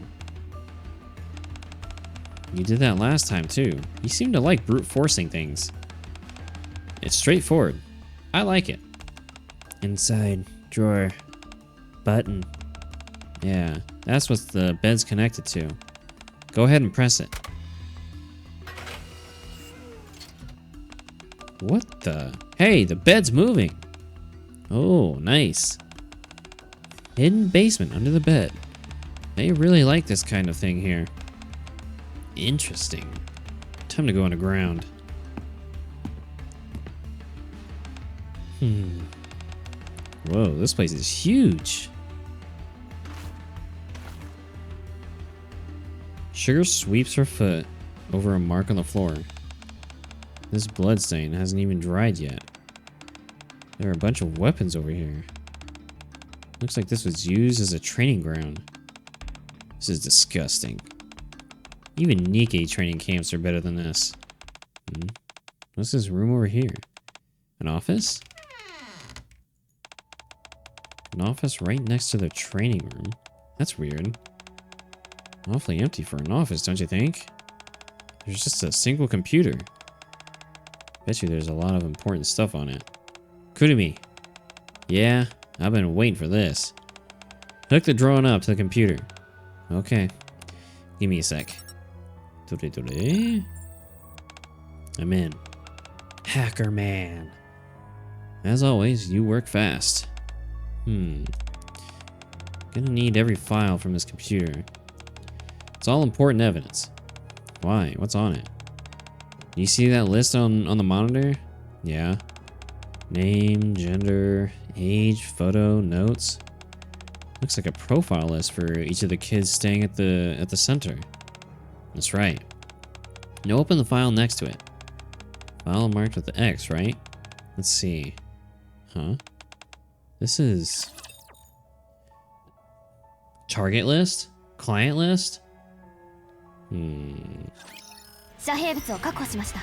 You did that last time too. You seem to like brute forcing things. It's straightforward. I like it. Inside drawer. Button. Yeah, that's what the bed's connected to. Go ahead and press it. What the? Hey, the bed's moving. Oh, nice. Hidden basement under the bed. They really like this kind of thing here. Interesting. Time to go underground. Whoa, this place is huge. Sugar sweeps her foot over a mark on the floor. This bloodstain hasn't even dried yet. There are a bunch of weapons over here. Looks like this was used as a training ground. This is disgusting. Even Nikke training camps are better than this. What's this room over here? An office? An office right next to the training room? That's weird. Awfully empty for an office, don't you think? There's just a single computer. Bet you there's a lot of important stuff on it. Kudumi. Yeah, I've been waiting for this. Hook the drone up to the computer. Okay. Give me a sec. I'm in. Hacker man. As always, you work fast. Gonna need every file from this computer. It's all important evidence. Why? What's on it? You see that list on the monitor? Yeah. Name, gender, age, photo, notes. Looks like a profile list for each of the kids staying at the center. That's right. Now open the file next to it. File marked with the X, right? Let's see. Huh? This is... target list? Client list? 遮蔽物を確保しました。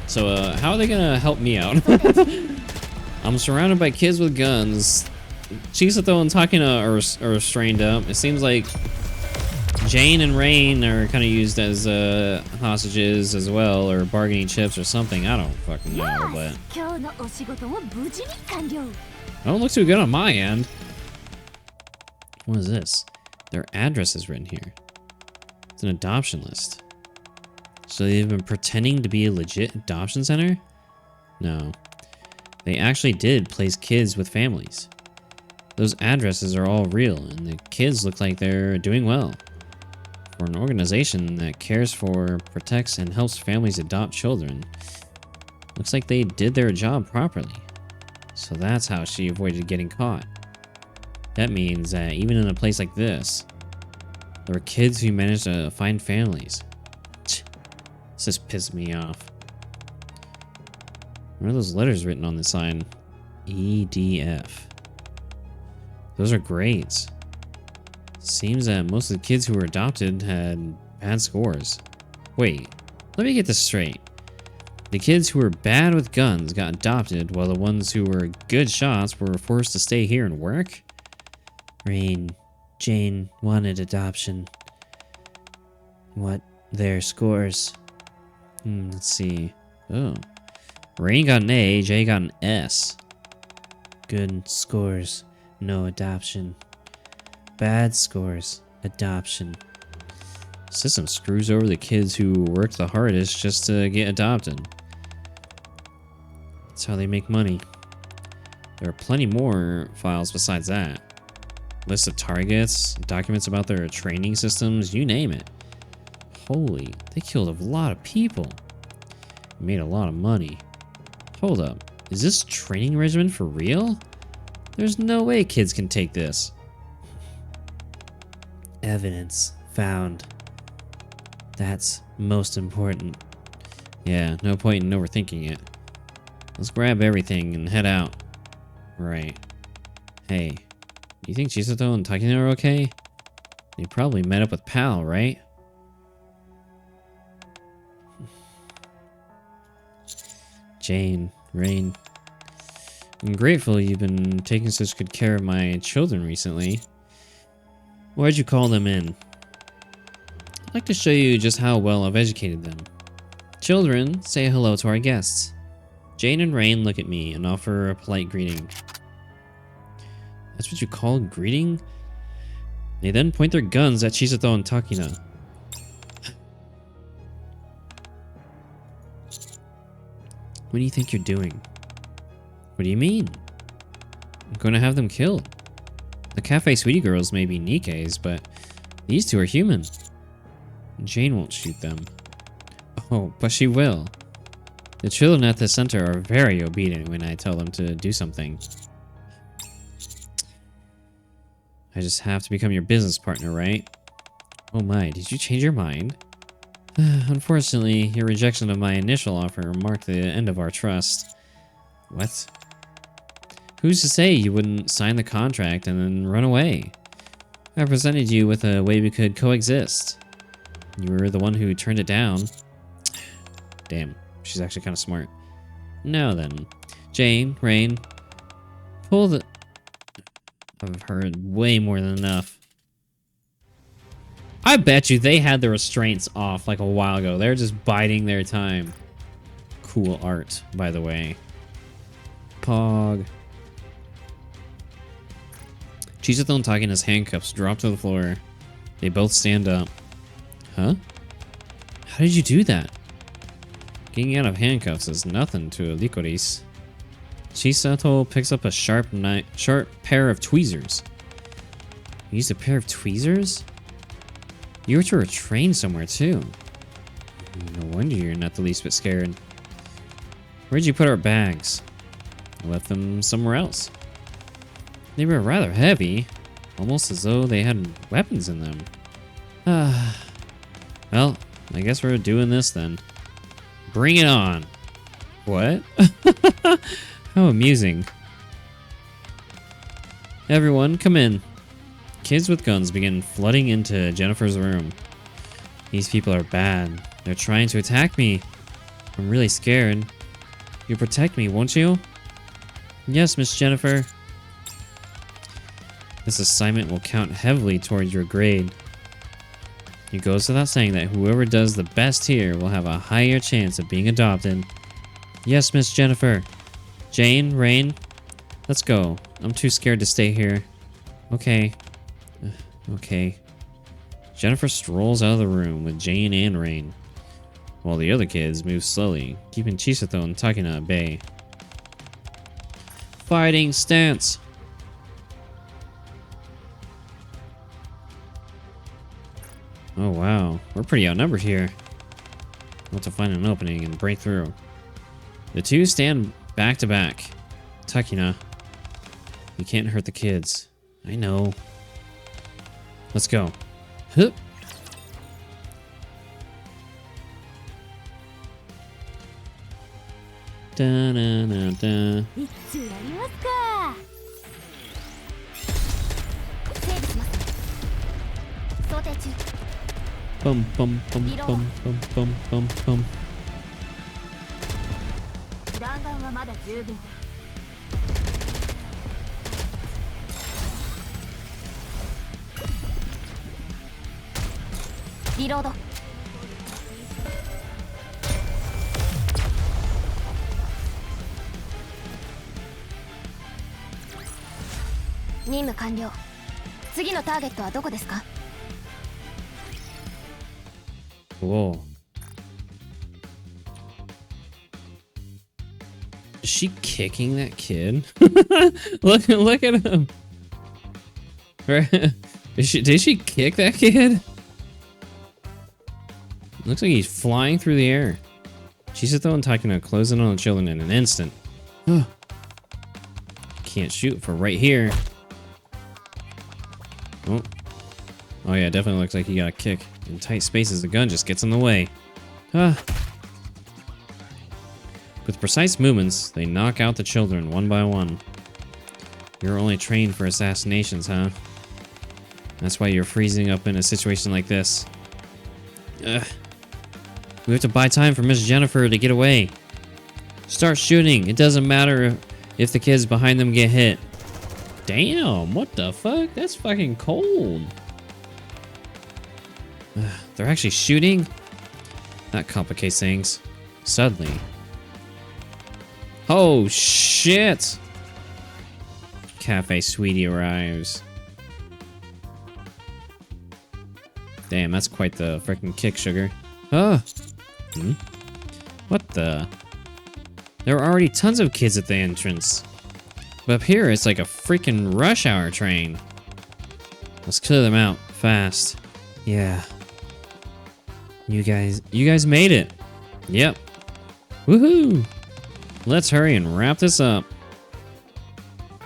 So, how are they gonna help me out? I'm surrounded by kids with guns. Chisato and Takina are restrained up. It seems like Jane and Rain are kind of used as hostages as well, or bargaining chips or something. I don't fucking know, but I don't look too good on my end. What is this? Their address is written here. It's an adoption list. So they've been pretending to be a legit adoption center? No. They actually did place kids with families. Those addresses are all real, and the kids look like they're doing well. For an organization that cares for, protects, and helps families adopt children, looks like they did their job properly. So that's how she avoided getting caught. That means that even in a place like this, there were kids who managed to find families. This just pissed me off. What are those letters written on the sign? EDF. Those are grades. Seems that most of the kids who were adopted had bad scores. Wait, let me get this straight. The kids who were bad with guns got adopted, while the ones who were good shots were forced to stay here and work? Rain, Jane wanted adoption. What their scores? Let's see. Oh. Rain got an A, Jay got an S. Good scores, no adoption. Bad scores, adoption. System screws over the kids who worked the hardest just to get adopted. That's how they make money. There are plenty more files besides that. List of targets, documents about their training systems, you name it. Holy, they killed a lot of people. Made a lot of money. Hold up, is this training regimen for real? There's no way kids can take this. Evidence found. That's most important. Yeah, no point in overthinking it. Let's grab everything and head out. Right. Hey, you think Chisato and Takina are okay? They probably met up with Pal, right? Jane, Rain. I'm grateful you've been taking such good care of my children recently. Why'd you call them in? I'd like to show you just how well I've educated them. Children, say hello to our guests. Jane and Rain look at me and offer a polite greeting. That's what you call a greeting? They then point their guns at Chisato and Takina. What do you think you're doing? What do you mean? I'm going to have them killed. The Cafe Sweetie girls may be Nikke's, but these two are human. Jane won't shoot them. Oh, but she will. The children at the center are very obedient when I tell them to do something. I just have to become your business partner, right? Oh my, did you change your mind? Unfortunately, your rejection of my initial offer marked the end of our trust. What? Who's to say you wouldn't sign the contract and then run away? I presented you with a way we could coexist. You were the one who turned it down. Damn, she's actually kind of smart. Now then, Jane, Rain, pull the... I've heard way more than enough. I bet you they had the restraints off like a while ago. They're just biding their time. Cool art, by the way. Pog. Chisato and Takina's handcuffs drop to the floor. They both stand up. Huh? How did you do that? Getting out of handcuffs is nothing to a licorice. Chisato picks up a sharp pair of tweezers. You used a pair of tweezers? You were to retrain somewhere too. No wonder you're not the least bit scared. Where'd you put our bags? I left them somewhere else. They were rather heavy, almost as though they had weapons in them. Well, I guess we're doing this then. Bring it on. What? How amusing. Everyone, come in. Kids with guns begin flooding into Jennifer's room. These people are bad. They're trying to attack me. I'm really scared. You'll protect me, won't you? Yes, Miss Jennifer. This assignment will count heavily towards your grade. It goes without saying that whoever does the best here will have a higher chance of being adopted. Yes, Miss Jennifer. Jane, Rain, let's go. I'm too scared to stay here. Okay. Okay. Jennifer strolls out of the room with Jane and Rain, while the other kids move slowly, keeping Chisato and Takina at bay. Fighting stance! Oh wow, we're pretty outnumbered here. We'll have to find an opening and break through. The two stand back to back. Takina, you can't hurt the kids. I know. Let's go. Hup. Da da da da. Bum bum bum bum bum bum bum bum. Reload.任務完了。次のターゲットはどこですか? Whoa. Is she kicking that kid? Look at him. Did she kick that kid? Looks like he's flying through the air. Chisato and Takina close in on the children in an instant. Can't shoot for right here. Oh yeah, definitely looks like he got a kick. In tight spaces, the gun just gets in the way. With precise movements, they knock out the children one by one. You're only trained for assassinations, huh? That's why you're freezing up in a situation like this. We have to buy time for Miss Jennifer to get away. Start shooting. It doesn't matter if the kids behind them get hit. Damn, what the fuck? That's fucking cold. They're actually shooting? That complicates things. Suddenly. Oh, shit! Cafe Sweetie arrives. Damn, that's quite the freaking kick, Sugar. What the? There were already tons of kids at the entrance. But up here, it's like a freaking rush hour train. Let's clear them out, fast. Yeah. You guys made it. Yep. Woohoo! Let's hurry and wrap this up.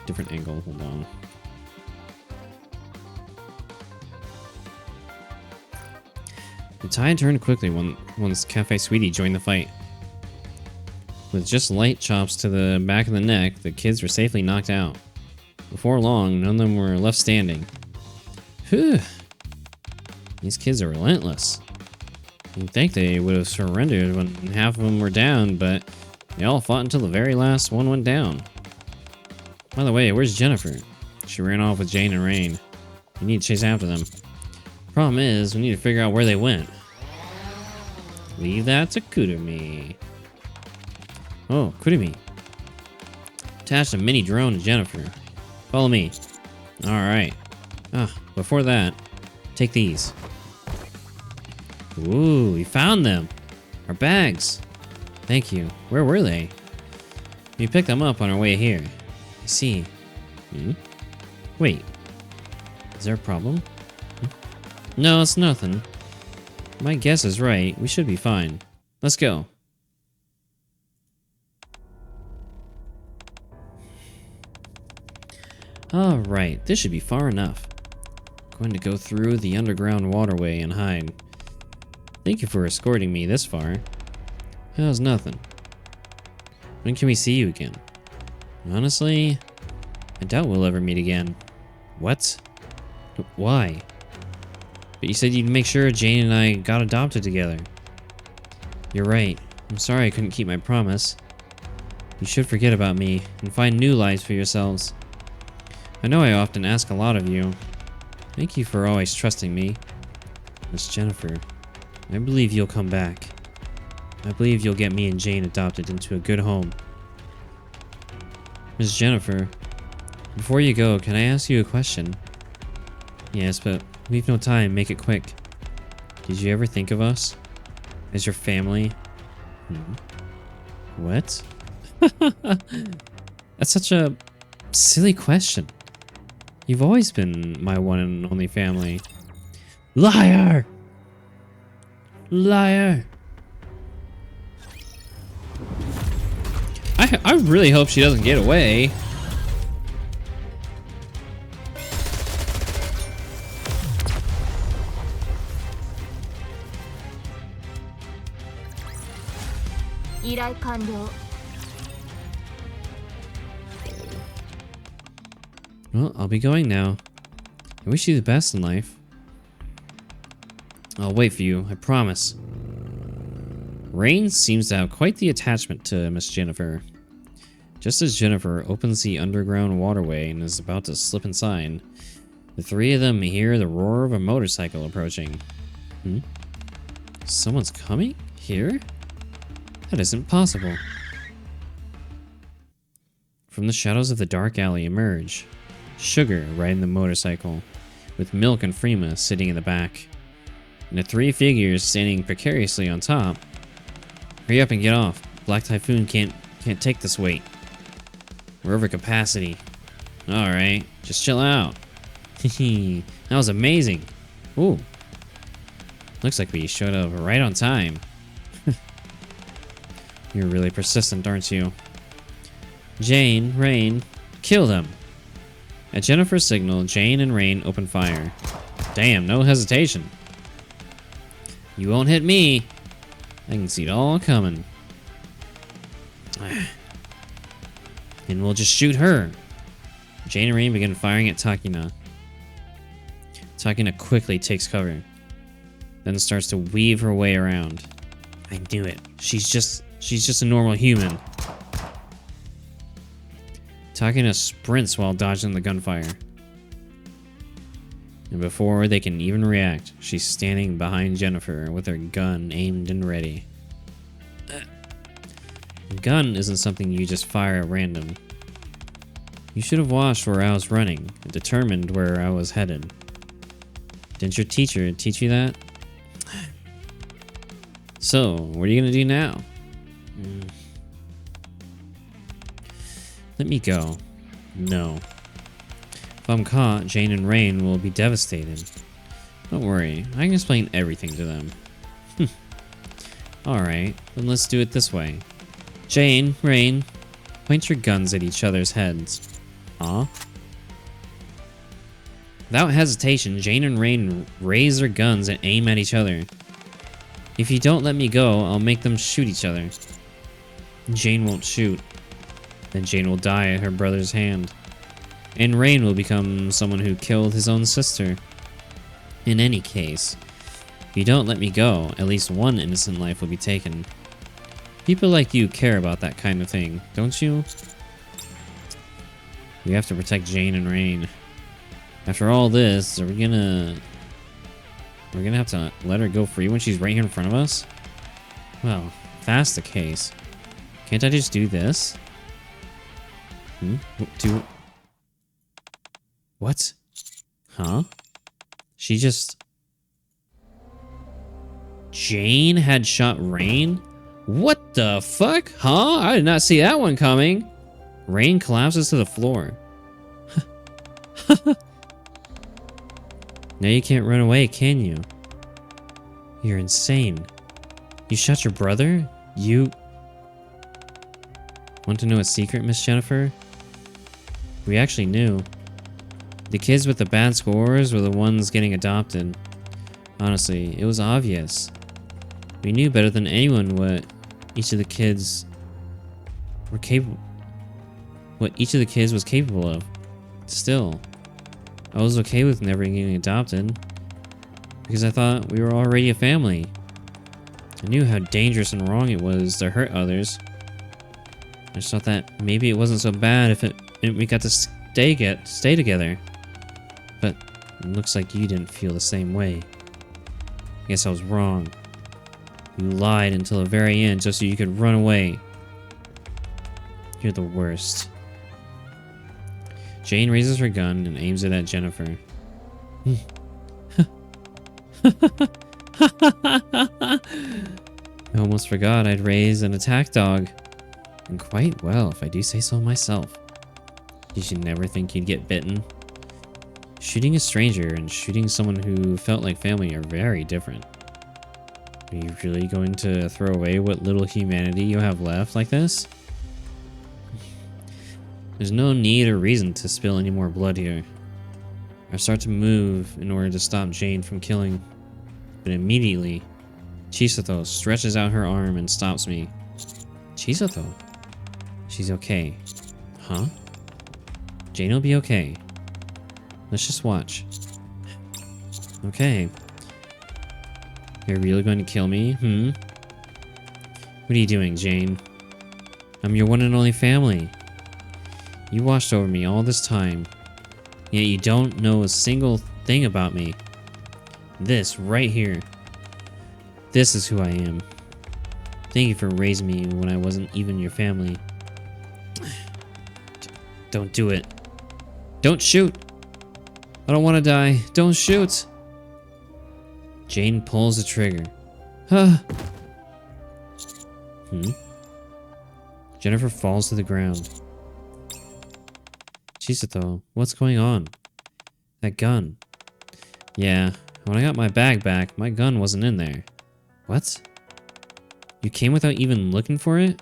Different angle, hold on. The tide turned quickly once Cafe Sweetie joined the fight. With just light chops to the back of the neck, the kids were safely knocked out. Before long, none of them were left standing. Whew. These kids are relentless. You'd think they would have surrendered when half of them were down, but they all fought until the very last one went down. By the way, where's Jennifer? She ran off with Jane and Rain. We need to chase after them. Problem is, we need to figure out where they went. Leave that to Kurumi. Oh, Kurumi. Attached a mini drone to Jennifer. Follow me. Alright. Before that, take these. Ooh, we found them. Our bags. Thank you. Where were they? We picked them up on our way here. I see. Hmm? Wait. Is there a problem? Hmm? No, it's nothing. My guess is right. We should be fine. Let's go. Alright, this should be far enough. Going to go through the underground waterway and hide. Thank you for escorting me this far. How's nothing? When can we see you again? Honestly, I doubt we'll ever meet again. What? Why? But you said you'd make sure Jane and I got adopted together. You're right. I'm sorry I couldn't keep my promise. You should forget about me and find new lives for yourselves. I know I often ask a lot of you. Thank you for always trusting me. Miss Jennifer, I believe you'll come back. I believe you'll get me and Jane adopted into a good home. Miss Jennifer, before you go, can I ask you a question? Yes, but we've no time. Make it quick. Did you ever think of us? As your family? What? That's such a silly question. You've always been my one and only family. Liar! Liar! I really hope she doesn't get away. Well, I'll be going now. I wish you the best in life. I'll wait for you, I promise. Rain seems to have quite the attachment to Miss Jennifer. Just as Jennifer opens the underground waterway and is about to slip inside, the three of them hear the roar of a motorcycle approaching. Someone's coming? Here? That isn't possible. From the shadows of the dark alley emerge Sugar riding the motorcycle, with Milk and Freema sitting in the back, and the three figures standing precariously on top. Hurry up and get off. Black Typhoon can't take this weight. We're over capacity. Alright, just chill out. That was amazing. Ooh. Looks like we showed up right on time. You're really persistent, aren't you? Jane, Rain, kill them. At Jennifer's signal, Jane and Rain open fire. Damn, no hesitation. You won't hit me. I can see it all coming. And we'll just shoot her. Jane and Rain begin firing at Takina. Takina quickly takes cover, then starts to weave her way around. I knew it. She's just a normal human. Takina sprints while dodging the gunfire. And before they can even react, she's standing behind Jennifer with her gun aimed and ready. A gun isn't something you just fire at random. You should have watched where I was running and determined where I was headed. Didn't your teacher teach you that? So, what are you gonna do now? Let me go. No. If I'm caught, Jane and Rain will be devastated. Don't worry, I can explain everything to them. Alright, then let's do it this way. Jane, Rain, point your guns at each other's heads. Huh? Without hesitation, Jane and Rain raise their guns and aim at each other. If you don't let me go, I'll make them shoot each other. Jane won't shoot. Then Jane will die at her brother's hand. And Rain will become someone who killed his own sister. In any case, if you don't let me go, at least one innocent life will be taken. People like you care about that kind of thing, don't you? We have to protect Jane and Rain. After all this, are we gonna... We're gonna have to let her go free when she's right here in front of us? Well, if that's the case, can't I just do this? What? Huh? She just... Jane had shot Rain? What the fuck? Huh? I did not see that one coming. Rain collapses to the floor. Now you can't run away, can you? You're insane. You shot your brother? You... Want to know a secret, Miss Jennifer? We actually knew. The kids with the bad scores were the ones getting adopted. Honestly, it was obvious. We knew better than anyone what each of the kids were capable... What each of the kids was capable of. Still, I was okay with never getting adopted. Because I thought we were already a family. I knew how dangerous and wrong it was to hurt others. I just thought that maybe it wasn't so bad if we got to stay together. But it looks like you didn't feel the same way. I guess I was wrong. You lied until the very end just so you could run away. You're the worst. Jane raises her gun and aims it at Jennifer. I almost forgot I'd raised an attack dog. And quite well, if I do say so myself. You should never think you'd get bitten. Shooting a stranger and shooting someone who felt like family are very different. Are you really going to throw away what little humanity you have left like this? There's no need or reason to spill any more blood here. I start to move in order to stop Jane from killing. But immediately, Chisato stretches out her arm and stops me. Chisato? She's okay. Huh? Jane will be okay. Let's just watch. Okay. You're really going to kill me? What are you doing, Jane? I'm your one and only family. You watched over me all this time, yet you don't know a single thing about me. This right here. This is who I am. Thank you for raising me when I wasn't even your family. Don't do it. Don't shoot. I don't want to die. Don't shoot. Jane pulls the trigger. Jennifer falls to the ground. Chisato, what's going on? That gun. Yeah, when I got my bag back, my gun wasn't in there. What? You came without even looking for it?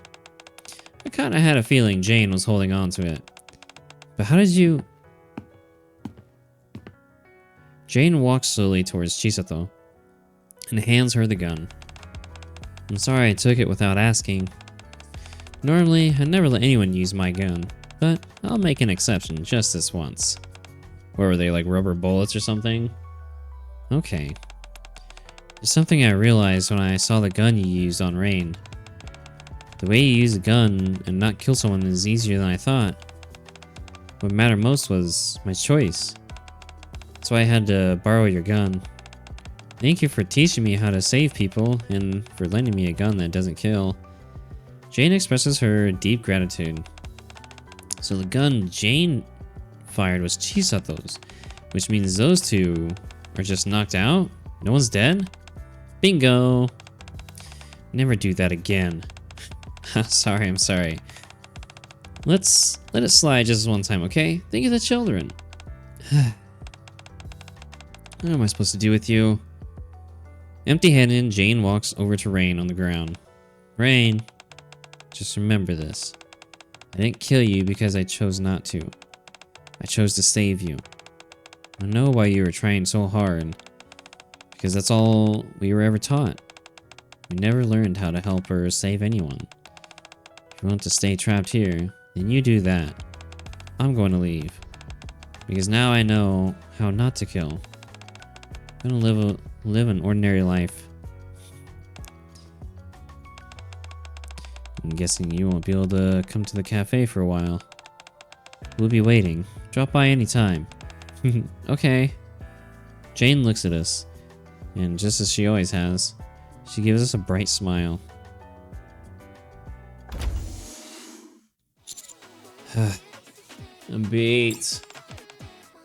I kinda had a feeling Jane was holding on to it. But how did you... Jane walks slowly towards Chisato and hands her the gun. I'm sorry I took it without asking. Normally, I never let anyone use my gun, but I'll make an exception just this once. What were they, like rubber bullets or something? Okay. There's something I realized when I saw the gun you used on Rain. The way you use a gun and not kill someone is easier than I thought. What mattered most was my choice. That's why I had to borrow your gun. Thank you for teaching me how to save people and for lending me a gun that doesn't kill. Jane expresses her deep gratitude. So the gun Jane fired was Chisato's, which means those two are just knocked out? No one's dead? Bingo! Never do that again. Sorry, I'm sorry. Let's let it slide just one time, okay? Think of the children. What am I supposed to do with you? Empty-handed, Jane walks over to Rain on the ground. Rain, just remember this. I didn't kill you because I chose not to. I chose to save you. I know why you were trying so hard. Because that's all we were ever taught. We never learned how to help or save anyone. If you want to stay trapped here, then you do that. I'm going to leave. Because now I know how not to kill. I'm gonna live an ordinary life. I'm guessing you won't be able to come to the cafe for a while. We'll be waiting. Drop by anytime. Okay. Jane looks at us, and just as she always has, she gives us a bright smile. I'm beat.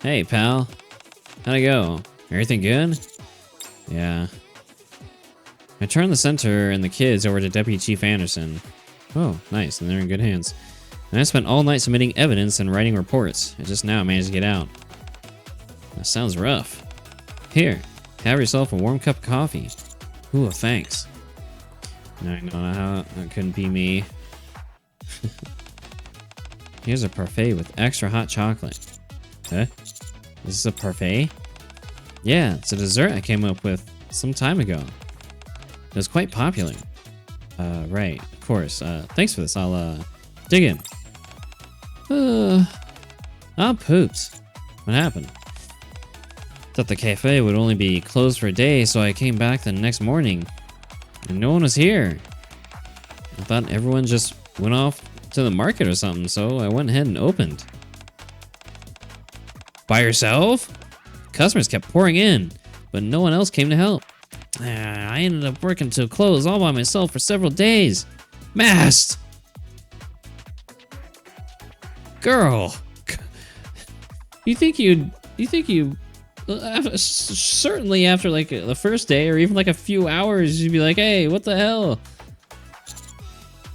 Hey, pal. How'd it go? Everything good? Yeah. I turned the center and the kids over to Deputy Chief Anderson. Oh, nice, and they're in good hands. And I spent all night submitting evidence and writing reports. I just now managed to get out. That sounds rough. Here, have yourself a warm cup of coffee. Ooh, thanks. No, that couldn't be me. Here's a parfait with extra hot chocolate. Huh? Is this a parfait? Yeah, it's a dessert I came up with some time ago. It was quite popular. Right, of course. Thanks for this. I'll, dig in. I'm pooped. What happened? Thought the cafe would only be closed for a day, so I came back the next morning. And no one was here. I thought everyone just went off to the market or something, so I went ahead and opened. By yourself? Customers kept pouring in, but no one else came to help. I ended up working till close all by myself for several days. Mast! Girl! You think you certainly after like the first day or even like a few hours, you'd be like, hey, what the hell?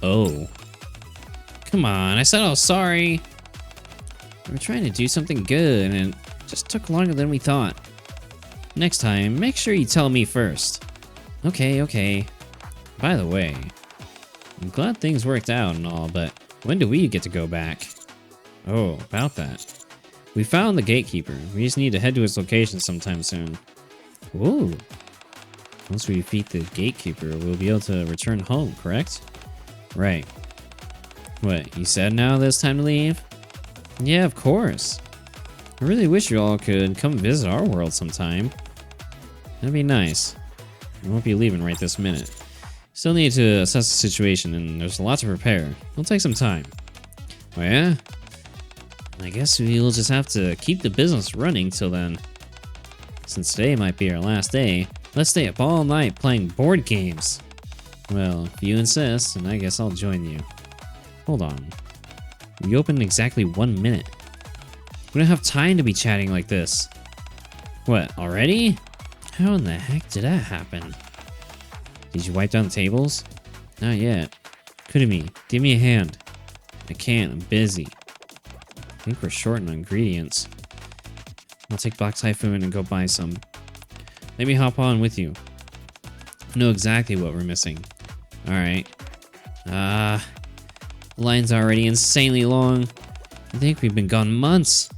Oh. Come on, I said I was sorry. We were trying to do something good and it just took longer than we thought. Next time, make sure you tell me first. Okay. By the way, I'm glad things worked out and all, but when do we get to go back? Oh, about that. We found the gatekeeper. We just need to head to his location sometime soon. Ooh. Once we defeat the gatekeeper, we'll be able to return home, correct? Right. What, you said now that it's time to leave? Yeah, of course. I really wish you all could come visit our world sometime. That'd be nice. We won't be leaving right this minute. Still need to assess the situation, and there's a lot to prepare. It'll take some time. Oh yeah? I guess we'll just have to keep the business running till then. Since today might be our last day, let's stay up all night playing board games. Well, if you insist, then I guess I'll join you. Hold on. We open in exactly 1 minute. We don't have time to be chatting like this. What, already? How in the heck did that happen? Did you wipe down the tables? Not yet. Kurumi, give me a hand. I can't, I'm busy. I think we're short on ingredients. I'll take Black Typhoon and go buy some. Let me hop on with you. I know exactly what we're missing. Alright. The line's already insanely long. I think we've been gone months.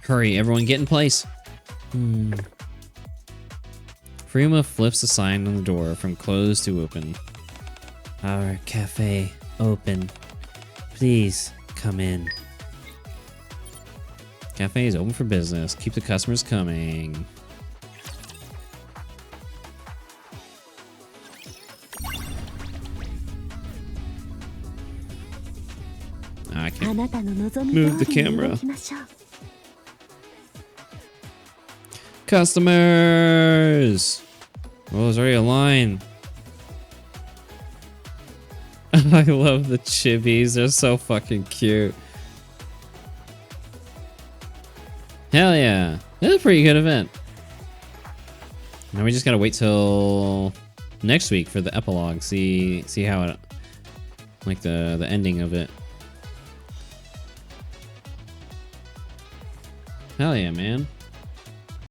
Hurry, everyone get in place. Furuma flips the sign on the door from closed to open. Our cafe open. Please come in. Cafe is open for business. Keep the customers coming. I can't move the camera. Customers! Oh, there's already a line. I love the chibis. They're so fucking cute. Hell yeah. This is a pretty good event. Now we just gotta wait till next week for the epilogue. See how it, like the ending of it. Hell yeah, man.